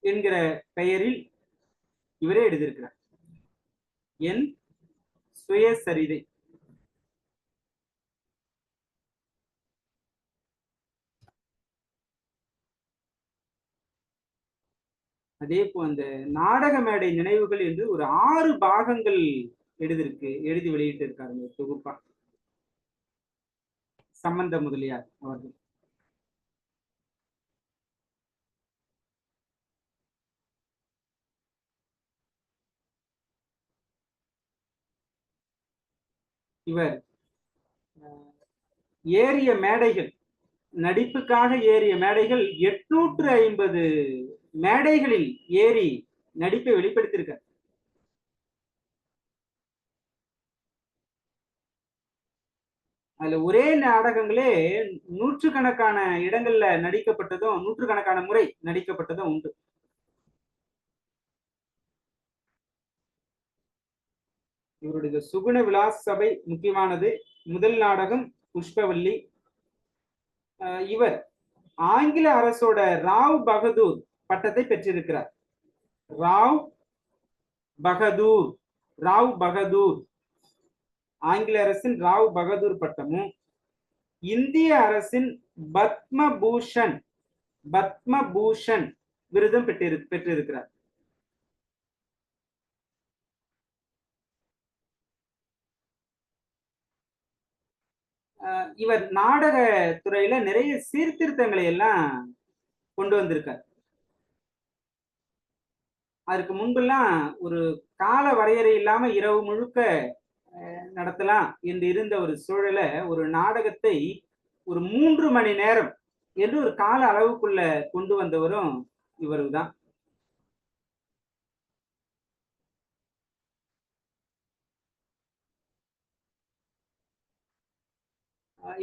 என்கிற பெயரில் இவரே எழுதியிருக்கிறார். என் சுயசரிதை. அதே போல் அந்த நாடக மேடை நினைவுகள் என்று ஒரு 6 பாகங்கள் எழுதி வெளியிட்டு இருக்காருங்க தொகுப்பா சம்பந்த முதலியார் அவர்கள். இவர் ஏறிய மேடைகள், நடிப்புக்காக ஏறிய மேடைகள் 850 மேடைகளில் ஏறி நடிப்பை வெளிப்படுத்தியிருக்கார். அதுல ஒரே நாடகங்களே நூற்றுக்கணக்கான இடங்கள்ல நடிக்கப்பட்டதும், நூற்றுக்கணக்கான முறை நடிக்கப்பட்டதும் உண்டு. இவருடைய சுகுண விலாஸ் சபை முக்கியமானது. முதல் நாடகம் புஷ்பவல்லி. இவர் ஆங்கில அரசோட ராவ் பகதூர் பட்டத்தை பெற்றிருக்கிறார். ராவ் பகதூர் ஆங்கில அரசின் ராவ் பகதூர் பட்டமும், இந்திய அரசின் பத்மபூஷன் விருதும் பெற்றிருக்கிறார். இவர் நாடக துறையில நிறைய சீர்திருத்தங்களை எல்லாம் கொண்டு வந்திருக்கார். அதற்கு முன்பெல்லாம் ஒரு கால வரையறை இல்லாம இரவு முழுக்க நடத்தலாம் என்று இருந்த ஒரு சூழல ஒரு நாடகத்தை ஒரு 3 மணி நேரம் என்று ஒரு கால அளவுக்குள்ள கொண்டு வந்தவரும் இவருதான்.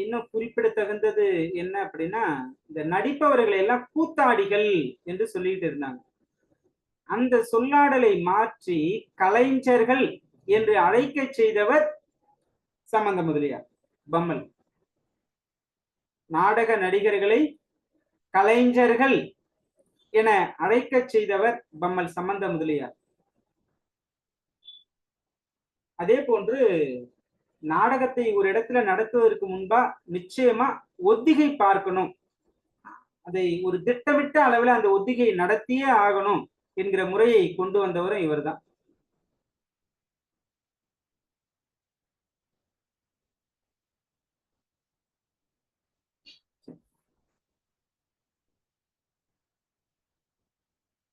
இன்னும் குறிப்பிடத்தகுந்தது என்ன அப்படின்னா, இந்த நடிப்பவர்களை எல்லாம் கூத்தாடிகள் என்று சொல்லிட்டு இருந்தாங்க. அந்த சொல்லாடலை மாற்றி கலைஞர்கள் என்று அழைக்க செய்தவர் சம்பந்த முதலியார். பம்மல் நாடக நடிகர்களை கலைஞர்கள் என அழைக்க செய்தவர் பம்மல் சம்பந்த முதலியார். அதே போன்று நாடகத்தை ஒரு இடத்துல நடத்துவதற்கு முன்பா நிச்சயமா ஒத்திகை பார்க்கணும், அதை ஒரு திட்டமிட்ட அளவில் அந்த ஒத்திகை நடத்தியே ஆகணும் என்கிற முறையை கொண்டு வந்தவரும் இவர்தான்.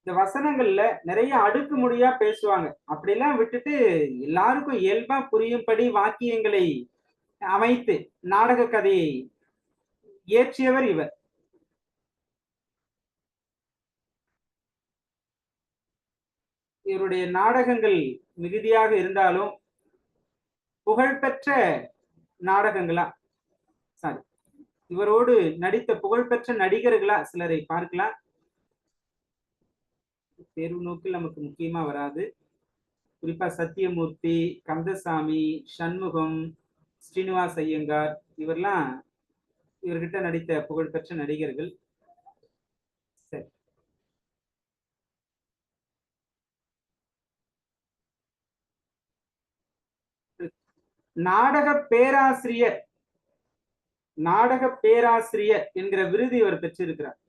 இந்த வசனங்கள்ல நிறைய அடுக்குமொழியா பேசுவாங்க. அப்படிலாம் விட்டுட்டு எல்லாருக்கும் இயல்பா புரியும்படி வாக்கியங்களை அமைத்து நாடக கதையை இயற்றியவர் இவர். இவருடைய நாடகங்கள் மிகுதியாக இருந்தாலும் புகழ்பெற்ற நாடகங்களா சாரி இவரோடு நடித்த புகழ்பெற்ற நடிகர்களா சிலரை பார்க்கலாம். தேர்வு நோக்கில் நமக்கு முக்கியமா வராது. குறிப்பா சத்தியமூர்த்தி, கந்தசாமி, சண்முகம், ஸ்ரீனிவாஸ் ஐயங்கார் இவர்லாம் இவர்கிட்ட நடித்த புகழ்பெற்ற நடிகர்கள். சரி, நாடக பேராசிரியர் என்கிற விருது இவர் பெற்றிருக்கிறார்.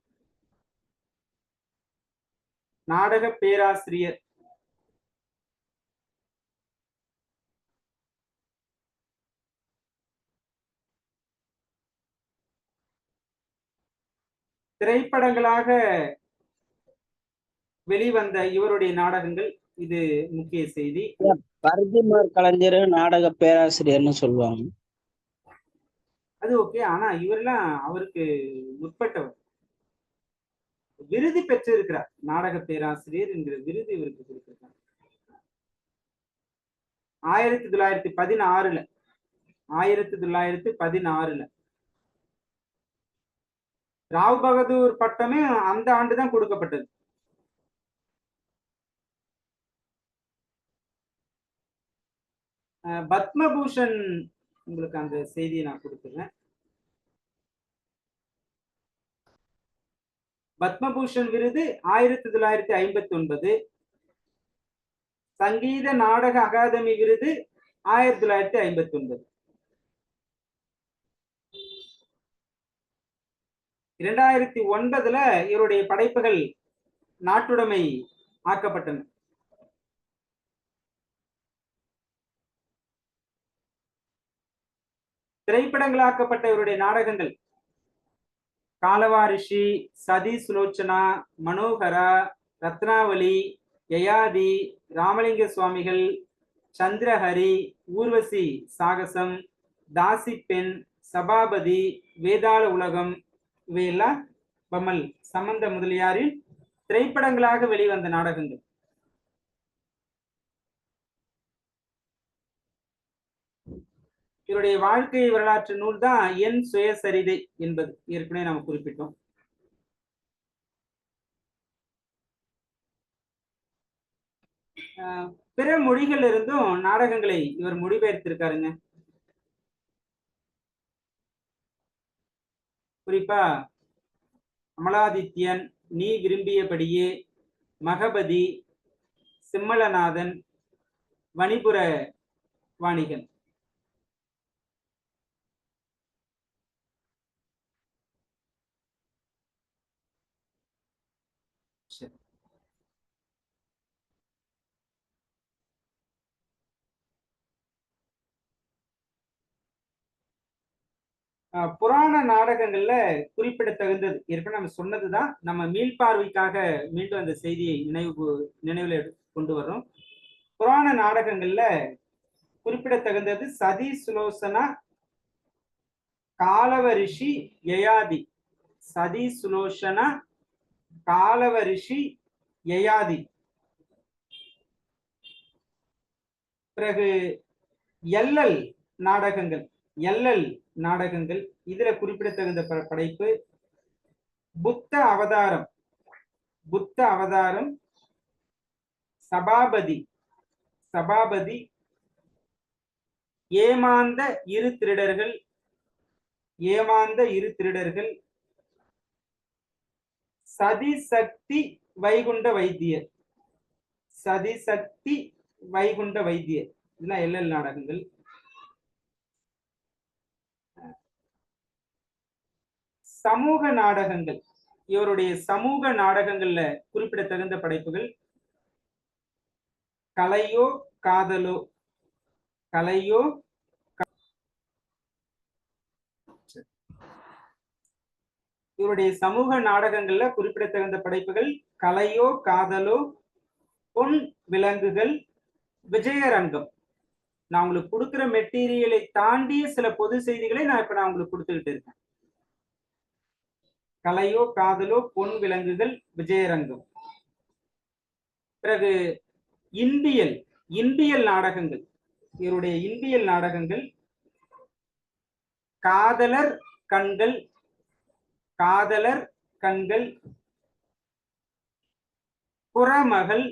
நாடக பேராசிரியர். திரைப்படங்களாக வெளிவந்த இவருடைய நாடகங்கள், இது முக்கிய செய்தி. பரதிமார் கலைஞர் நாடக பேராசிரியர்னு சொல்லுவாங்க. அது ஓகே. ஆனா இவரெல்லாம் அவருக்கு முற்பட்டவர். விருது பெற்றிருக்கிறார். நாடக பேராசிரியர் என்கிற விருது இவருக்கு கொடுத்திருக்கிறார் 1916. 1916 ராவ் பகதூர் பட்டமே அந்த ஆண்டுதான் கொடுக்கப்பட்டது. பத்மபூஷன், உங்களுக்கு அந்த செய்தியை நான் கொடுத்துறேன். பத்மபூஷன் விருது 1959. சங்கீத நாடக அகாதமி விருது 1959. 2009 இவருடைய படைப்புகள் நாட்டுடைமை ஆக்கப்பட்டன. திரைப்படங்களாக்கப்பட்ட இவருடைய நாடகங்கள் காலவாரிஷி, சதி சுலோச்சனா, மனோகரா, ரத்னாவளி, யயாதி, ராமலிங்க சுவாமிகள், சந்திரஹரி, ஊர்வசி சாகசம், தாசி பெண், சபாபதி, வேதாள உலகம் இவையெல்லாம் பம்மல் சம்பந்த முதலியாரின் திரைப்படங்களாக வெளிவந்த நாடகங்கள். இவருடைய வாழ்க்கை வரலாற்று நூல் தான் என் சுயசரிதை என்பது ஏற்கனவே நாம் குறிப்பிட்டோம். பிற மொழிகள் இருந்தும் நாடகங்களை இவர் மொழிபெயர்த்திருக்காருங்க. குறிப்பா அமலாதித்யன், நீ விரும்பியபடியே, மகபதி, சிம்மலநாதன், வணிபுர வாணிகன். புராண நாடகங்கள்ல குறிப்பிடத்தகுந்தது ஏற்கனவே நம்ம சொன்னதுதான். நம்ம மீள்பார்வைக்காக மீண்டும் அந்த செய்தியை நினைவுல கொண்டு வர்றோம். புராண நாடகங்கள்ல குறிப்பிடத்தகுந்தது சதி சுலோசனா, காலவரிஷி, யயாதி. சதி சுலோசனா, காலவரிஷி, யயாதி. பிறகு எல்லல் நாடகங்கள். இதுல குறிப்பிடத்தகுந்த படைப்பு புத்த அவதாரம், சபாபதி, ஏமாந்த இரு திருடர்கள், சதி சக்தி வைகுண்ட வைத்தியர். இதெல்லாம் எல்லல் நாடகங்கள். சமூக நாடகங்கள். இவருடைய சமூக நாடகங்கள்ல குறிப்பிடத்தகுந்த படைப்புகள் கலையோ காதலோ. இவருடைய சமூக நாடகங்கள்ல குறிப்பிடத்தகுந்த படைப்புகள் கலையோ காதலோ, பொன் விலங்குகள், விஜயரங்கம். நான் உங்களுக்கு கொடுக்குற மெட்டீரியலை தாண்டிய சில பொது செய்திகளை நான் உங்களுக்கு கொடுத்துக்கிட்டு இருக்கேன். கலையோ காதலோ, பொன் விலங்குகள், விஜயரங்கம். பிறகு இந்தியல் இந்தியல் நாடகங்கள். இவருடைய இந்தியல் நாடகங்கள் காதலர் கண்கள், காதலர் கண்கள், புறமகள்,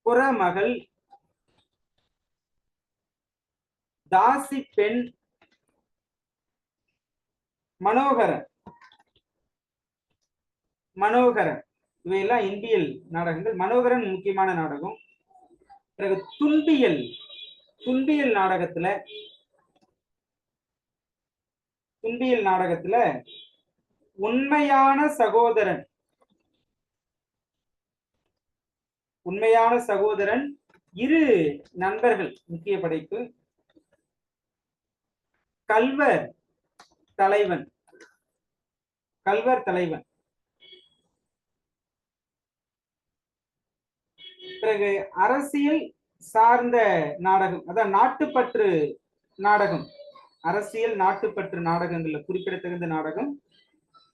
புறமகள், தாசி பெண், மனோகரன், மனோகரன். இவையெல்லாம் இந்தியல் நாடகங்கள். மனோகரன் முக்கியமான நாடகம். பிறகு துன்பியல். துன்பியல் நாடகத்துல உண்மையான சகோதரன், உண்மையான சகோதரன், இரு நண்பர்கள் முக்கிய படைப்பு. கல்வர் தலைவன், கல்வர் தலைவன். பிறகு அரசியல் சார்ந்த நாடகம், அதான் நாட்டுப்பற்று நாடகம். அரசியல் நாட்டுப்பற்று நாடகங்கள்ல குறிப்பிடத்தகுந்த நாடகம்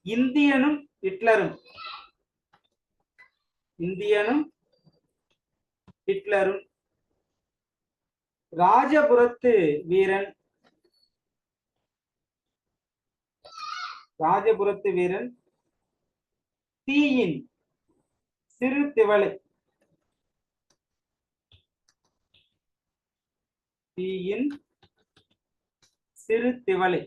இந்தியனும் ஹிட்லரும். இந்தியனும் ஹிட்லரும், ராஜபுரத்து வீரன், ராஜபுரத்து வீரன், தீயின் சிறு திவலை, தீயின் சிறு திவலை.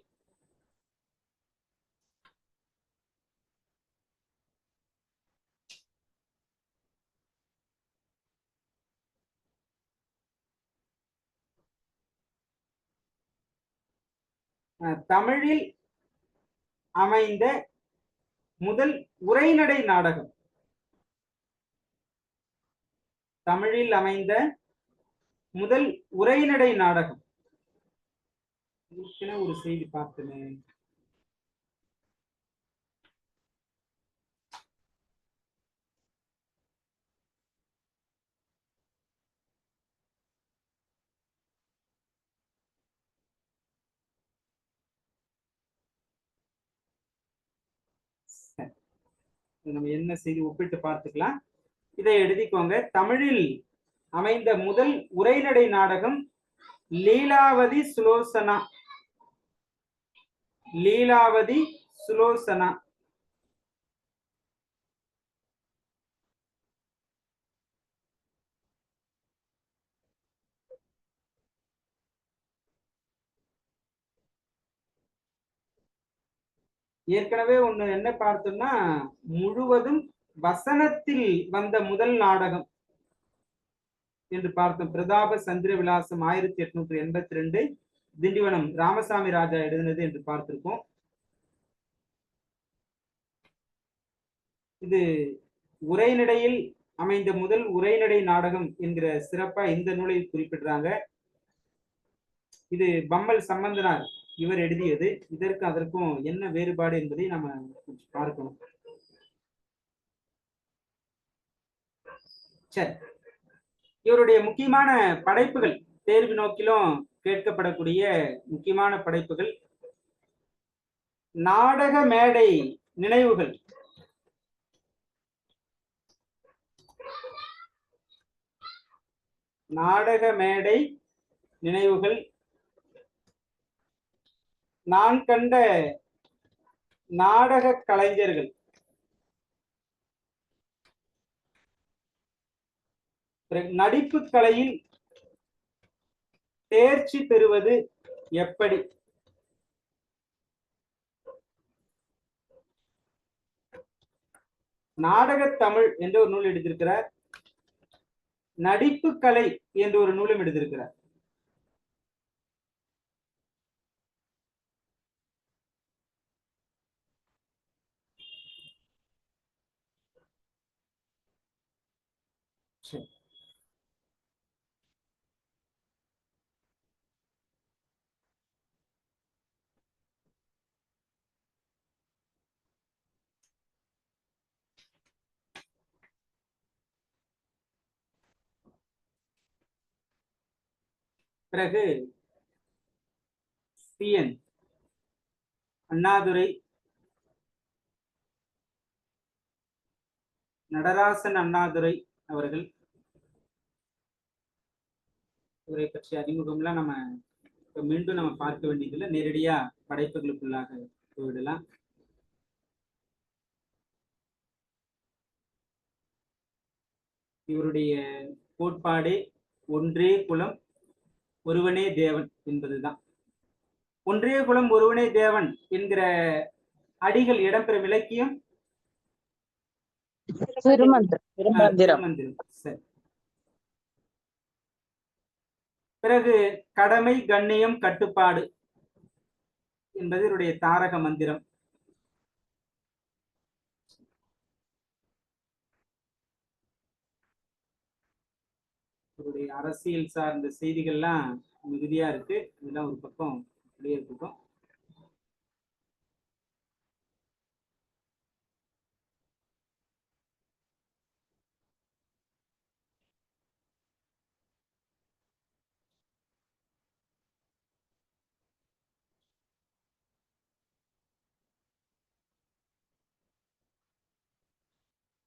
தமிழில் அமைந்த முதல் உரைநடை நாடகம். தமிழில் அமைந்த முதல் உரைநடை நாடகம். ஒரு செய்தி பார்த்தேன். நம்ம என்ன செய்தி ஒப்பிட்டு பார்த்துக்கலாம். இதை எழுதிக்கோங்க. தமிழில் அமைந்த முதல் உரைநடை நாடகம் லீலாவதி சுலோசனா. லீலாவதி சுலோசனா. ஏற்கனவே ஒண்ணு என்ன பார்த்தோம்னா, முழுவதும் வசனத்தில் வந்த முதல் நாடகம் என்று பார்த்தோம். பிரதாப சந்திர விலாசம் 1882 திண்டிவனம் ராமசாமி ராஜா எழுதினது என்று பார்த்திருக்கோம். இது உரைநடையில் அமைந்த முதல் உரைநடை நாடகம் என்கிற சிறப்பா இந்த நூலில் குறிப்பிடுறாங்க. இது பம்மல் சம்பந்தனார் இவர் எழுதியது. இதற்கு அதற்கும் என்ன வேறுபாடு என்பதை நம்ம பார்க்கணும். சரி, இவருடைய முக்கியமான படைப்புகள், தேர்வு நோக்கிலும் கேட்கப்படக்கூடிய முக்கியமான படைப்புகள் நாடக மேடை நினைவுகள். நாடக மேடை நினைவுகள், நான் கண்ட நாடக கலைஞர்கள், நடிப்பு கலையில் தேர்ச்சி பெறுவது எப்படி, நாடக தமிழ் என்று ஒரு நூல் எழுதியிருக்கிறார். நடிப்பு கலை என்று ஒரு நூலும் எழுதியிருக்கிறார். பிறகு CN அண்ணாதுரை, நடராசன் அண்ணாதுரை அவர்கள். இவரை பற்றிய அறிமுகம்லாம் நம்ம மீண்டும் நம்ம பார்க்க வேண்டியதில்லை, நேரடியா படைப்புகளுக்குள்ளாக போய்விடலாம். இவருடைய கோட்பாடு ஒன்றே குலம் ஒருவனே தேவன் என்பதுதான். ஒன்றே குலம் ஒருவனே தேவன் என்கிற அடிகள் இடம்பெறும் இலக்கியம் திருமந்திரம். சரி. பிறகு கடமை, கண்ணியம், கட்டுப்பாடு என்பது இவருடைய தாரக மந்திரம். இவருடைய அரசியல் சார்ந்த செய்திகள்லாம் மிகுதியா இருக்கு, இதெல்லாம் ஒரு பக்கம் அப்படியே இருக்கட்டும்.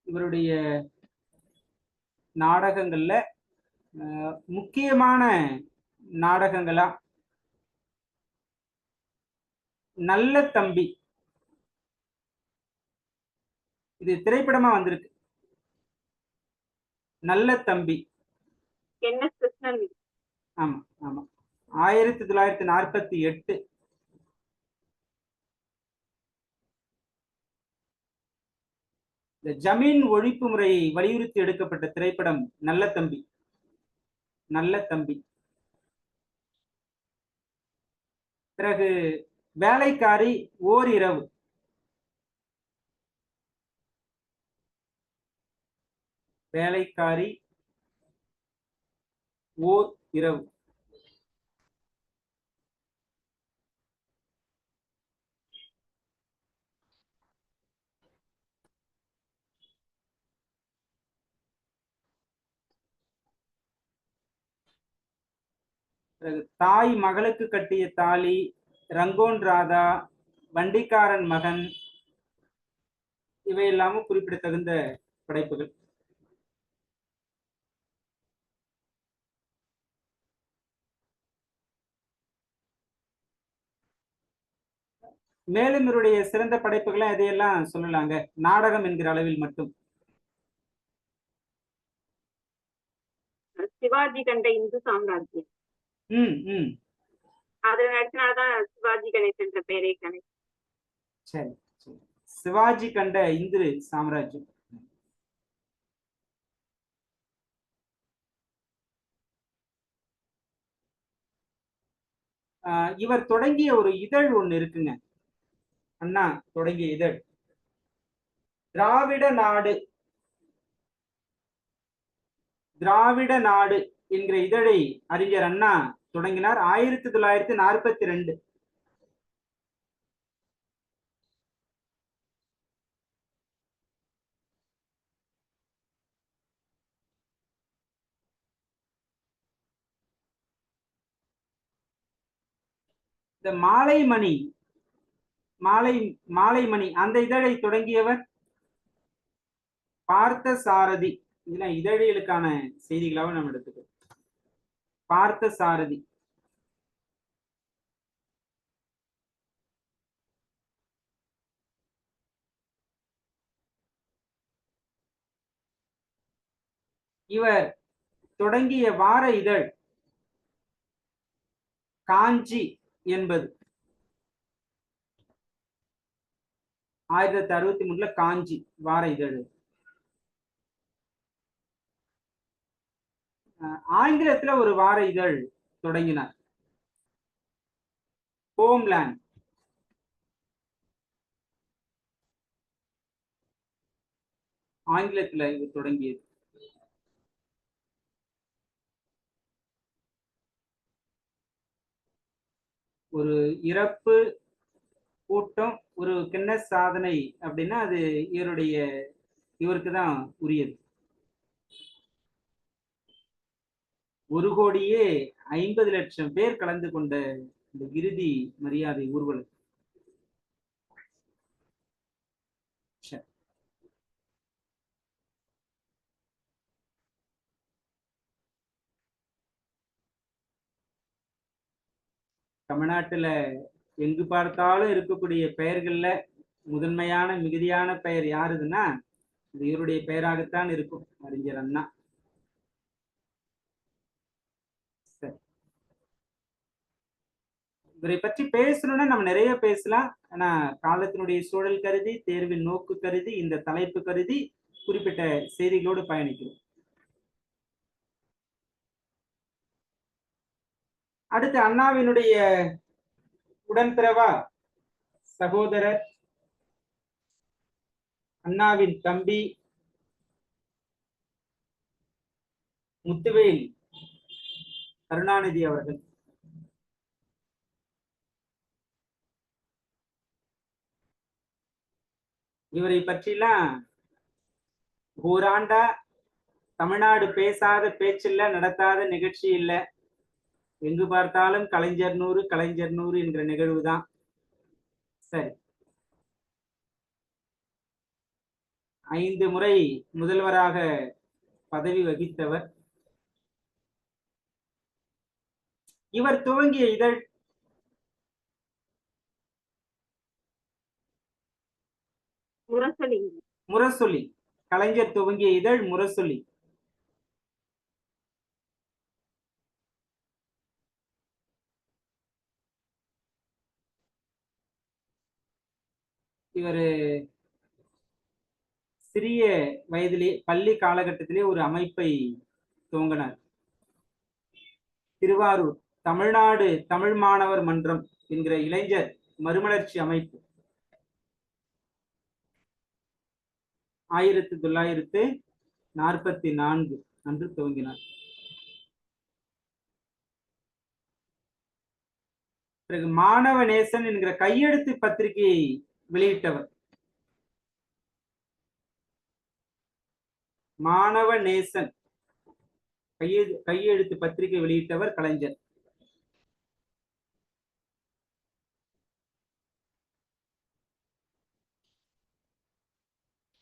இவருடைய நாடகங்கள்ல முக்கியமான நாடகங்களா நல்ல தம்பி, இது திரைப்படமா வந்திருக்கு. நல்ல தம்பி ஆமா ஆமா 1948. இந்த ஜமீன் ஒழிப்பு முறையை வலியுறுத்தி எடுக்கப்பட்ட திரைப்படம் நல்ல தம்பி. நல்ல தம்பி. பிறகு வேலைக்காரி ஓர் இரவு. வேலைக்காரி ஓர் இரவு. தாய் மகளுக்கு கட்டிய தாலி, ரங்கோன் ராதா, வண்டிக்காரன் மகன், இவை எல்லாமும் குறிப்பிடத்தகுந்த படைப்புகள். மேலும் இவருடைய சிறந்த படைப்புகளை எதையெல்லாம் சொல்லலாங்க நாடகம் என்கிற அளவில் மட்டும்? சிவாஜி கண்ட இந்து சாம்ராஜ்யம். அதுல நடிச்சனாலதான் சிவாஜி கணேசன் என்ற பெயரே கணேசன். சரி, சிவாஜி கண்ட இந்து சாம்ராஜ்யம். இவர் தொடங்கிய ஒரு இதழ் ஒண்ணு இருக்குங்க, அண்ணா தொடங்கிய இதழ் திராவிட நாடு. திராவிட நாடு என்கிற இதழை அறிஞர் அண்ணா தொடங்கினார் 1942. இந்த மாலைமணி அந்த இதழை தொடங்கியவர் பார்த்த சாரதி. இதெல்லாம் இதழியலுக்கான செய்திகளாக நம்ம எடுத்துக்கோ. பார்த்த சாரதி. இவர் தொடங்கிய வார இதழ் காஞ்சி என்பது 1963 காஞ்சி வார இதழ். ஆங்கிலத்துல ஒரு வார இதழ் தொடங்கினார், ஹோம்லேண்ட். ஆங்கிலத்துல இது தொடங்கியது. ஒரு இறப்பு கூட்டம், ஒரு கின்னஸ் சாதனை அப்படின்னா அது இவருக்கு தான் உரியது. 1,50,00,000 50 லட்சம் பேர் கலந்து கொண்ட இந்த இறுதி மரியாதை ஊர்வலம். தமிழ்நாட்டுல எங்கு பார்த்தாலும் இருக்கக்கூடிய பெயர்கள்ல முதன்மையான மிகுதியான பெயர் யாருதுன்னா இது இவருடைய பெயராகத்தான் இருக்கும், அறிஞர் அண்ணா. இவரை பற்றி பேசணும்னா நம்ம நிறைய பேசலாம். ஆனா காலத்தினுடைய சூழல் கருதி, தேர்வின் நோக்கு கருதி, இந்த தலைப்பு கருதி குறிப்பிட்ட செய்திகளோடு பயணிக்கிறோம். அடுத்து அண்ணாவினுடைய உடன்பிறவா சகோதரர், அண்ணாவின் தம்பி முத்துவேல் கருணாநிதி அவர்கள். இவரை பற்றிலாம் ஓராண்டா தமிழ்நாடு பேசாத பேச்சில்ல, நடத்தாத நிகழ்ச்சி இல்லை. எங்கு பார்த்தாலும் கலைஞர் 100 கலைஞர் 100 என்கிற நிகழ்வுதான். சரி, 5 முறை முதல்வராக பதவி வகித்தவர். இவர் துவங்கிய இதழ் முரசொலி. கலைஞர் துவங்கிய இதழ் முரசொலி. இவர் சிறிய வயதிலே பள்ளி காலகட்டத்திலே ஒரு அமைப்பை துவங்கினார். திருவாரூர் தமிழ்நாடு தமிழ் மாணவர் மன்றம் என்கிற இளைஞர் மறுமலர்ச்சி அமைப்பு 1944 அன்று துவங்கினார். பிறகு மாணவ நேசன் என்கிற கையெழுத்து பத்திரிகையை வெளியிட்டவர். மாணவ நேசன் கையெழுத்து பத்திரிகை வெளியிட்டவர் கலைஞர்.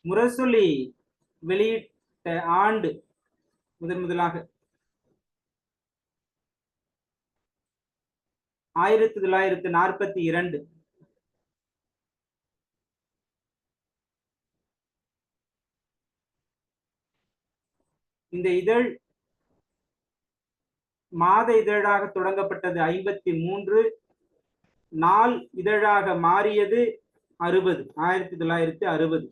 முரசொலி வெளியிட்ட ஆண்டு முதலாக 1942. இந்த இதழ் மாத இதழாக தொடங்கப்பட்டது 53, நாள் இதழாக மாறியது 1960.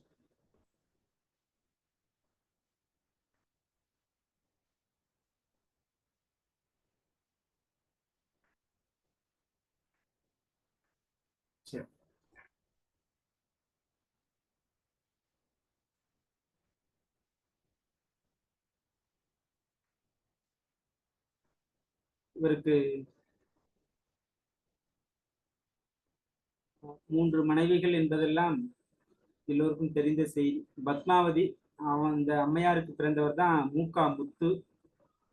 இவருக்கு 3 மனைவிகள் என்பதெல்லாம் எல்லோருக்கும் தெரிந்த செய்தி. பத்மாவதி, அந்த அம்மையாருக்கு பிறந்தவர் தான் மூகா முத்து.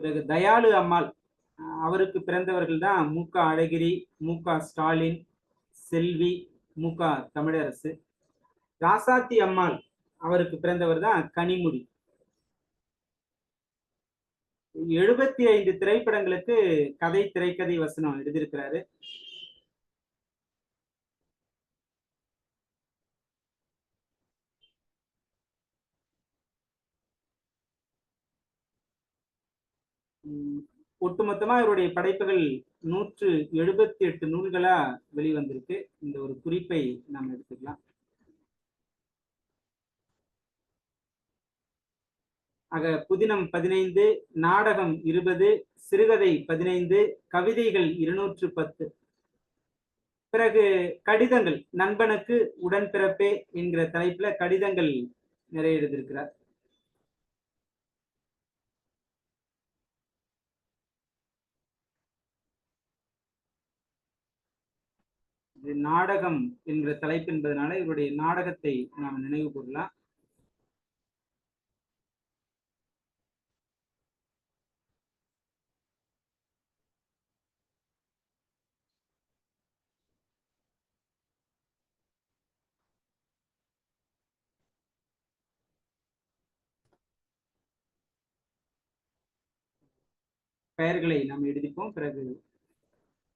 பிறகு தயாளு அம்மாள், அவருக்கு பிறந்தவர்கள் தான் மூகா அழகிரி, மூகா ஸ்டாலின், செல்வி, மூகா தமிழரசு. ராசாத்தி அம்மாள், அவருக்கு பிறந்தவர் தான் கனிமுடி. 75 திரைப்படங்களுக்கு கதை, திரைக்கதை, வசனம் எழுதியிருக்கிறாரு. ஒட்டுமொத்தமா இவருடைய படைப்புகள் 178 நூல்களா வெளிவந்திருக்கு. இந்த ஒரு குறிப்பை நாம் எடுத்துக்கலாம். ஆக புதினம் 15, நாடகம் 20, சிறுகதை 15, கவிதைகள் 210. பிறகு கடிதங்கள், நண்பனுக்கு உடன்பிறப்பே என்கிற தலைப்புல கடிதங்கள் நிறைய எழுதியிருக்கிறார். இது நாடகம் என்கிற தலைப்பு என்பதனால இவருடைய நாடகத்தை நாம் நினைவு கூறலாம். பெயர்களை நாம் எழுதிப்போம், பிறகு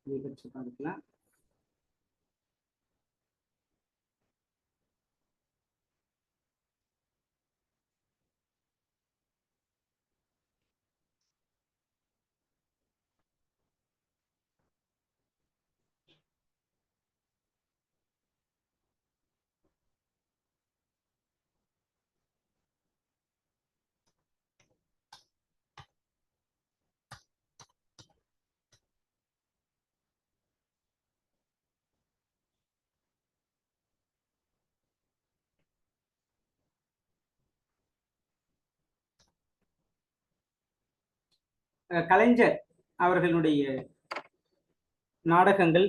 இதை பற்றி பார்க்கலாம். கலைஞர் அவர்களுடைய நாடகங்கள்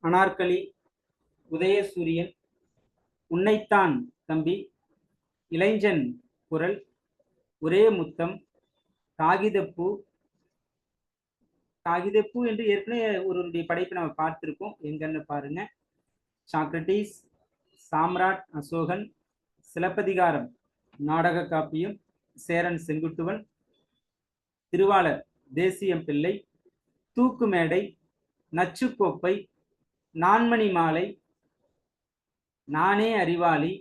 அனார்கலி, உதயசூரியன், உன்னைத்தான் தம்பி, இளைஞன் குரல், ஒரே முத்தம், காகிதப்பூ என்று ஏற்கனவே ஒருவருடைய படைப்பை நம்ம பார்த்திருக்கோம், எங்கன்னு பாருங்க. சாக்ரட்டிஸ், சாம்ராட் அசோகன், சிலப்பதிகாரம் நாடக காப்பியம், சேரன் செங்குட்டுவன், திருவாளர் தேசியம் பிள்ளை, தூக்கு மேடை, நச்சுக்கோப்பை, நான்மணி மாலை, நானே அறிவாளி,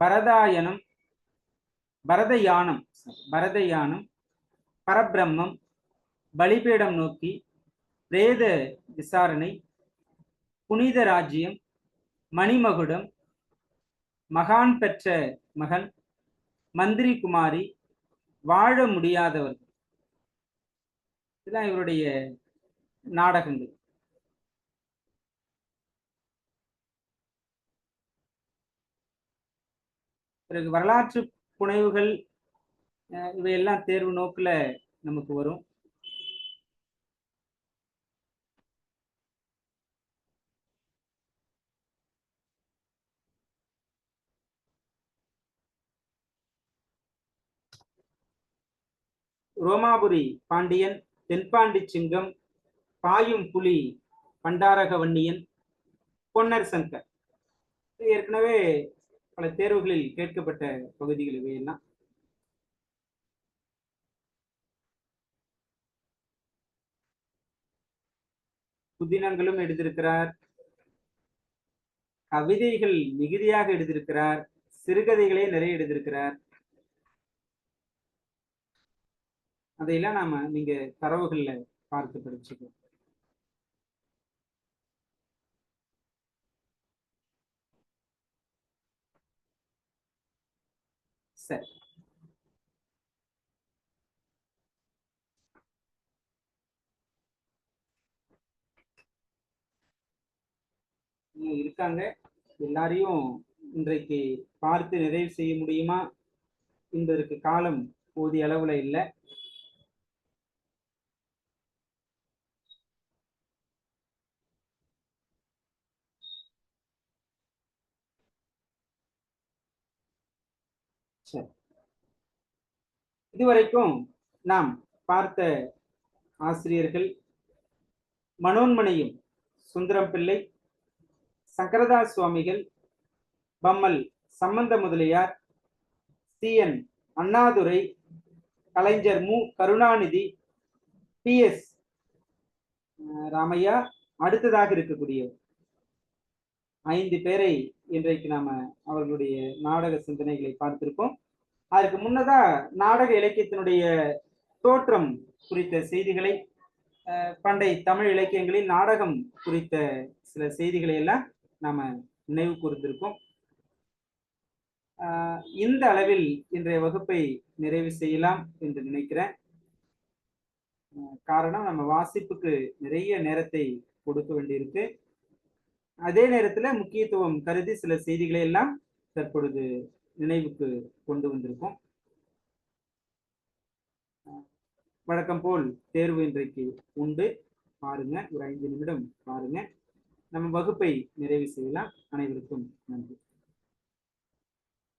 பரதயானம், பரபிரம்மம், பலிபீடம் நோக்கி, பிரேத விசாரணை, புனித ராஜ்யம், மணிமகுடம், மகான் பெற்ற மகன், மந்திரி குமாரி, வாழ முடியாதவர்கள், இதெல்லாம் இவருடைய நாடகங்கள். பிறகு வரலாற்று புனைவுகள், இவையெல்லாம் தேர்வு நோக்குல நமக்கு வரும். ரோமாபுரி பாண்டியன், தென்பாண்டி சிங்கம், பாயும் புலி, பண்டாரக வன்னியன், பொன்னர் சங்கர், ஏற்கனவே பல தேர்வுகளில் கேட்கப்பட்ட பகுதிகள் இவையெல்லாம். புதினங்களும் எழுதியிருக்கிறார், கவிதைகள் மிகுதியாக எழுதியிருக்கிறார், சிறுகதைகளே நிறைய எழுதியிருக்கிறார். அதையெல்லாம் நாம நீங்க தரவுகள்ல பார்த்து படிச்சுக்கோ. சரி, இருக்காங்க, எல்லாரையும் இன்றைக்கு பார்த்து நிறைவு செய்ய முடியுமா என்பதற்கு காலம் போதிய அளவுல இல்லை. சரி, இதுவரைக்கும் நாம் பார்த்த ஆசிரியர்கள் மனோன்மணியும் சுந்தரம் பிள்ளை, சங்கரதாஸ் சுவாமிகள், பம்மல் சம்பந்த முதலியார், CN அண்ணாதுரை, கலைஞர் மு கருணாநிதி, PS ராமையா, அடுத்ததாக இருக்கக்கூடிய 5 பேரை இன்றைக்கு நாம அவர்களுடைய நாடக சிந்தனைகளை பார்த்திருக்கோம். அதற்கு முன்னதா நாடக இலக்கியத்தினுடைய தோற்றம் குறித்த செய்திகளை, பண்டை தமிழ் இலக்கியங்களில் நாடகம் குறித்த சில செய்திகளை எல்லாம் நாம நினைவு கூர்ந்திருக்கோம். இந்த அளவில் இன்றைய வகுப்பை நிறைவு செய்யலாம் என்று நினைக்கிறேன். காரணம், நம்ம வாசிப்புக்கு நிறைய நேரத்தை கொடுக்க வேண்டியிருக்கு. அதே நேரத்துல முக்கியத்துவம் கருதி சில செய்திகளை எல்லாம் தற்பொழுது நினைவுக்கு கொண்டு வந்திருக்கோம். வழக்கம் போல் தேர்வு இன்றைக்கு உண்டு, பாருங்க, ஒரு 5 நிமிடம் பாருங்க. நம்ம வகுப்பை நிறைவு செய்யலாம். அனைவருக்கும் நன்றி.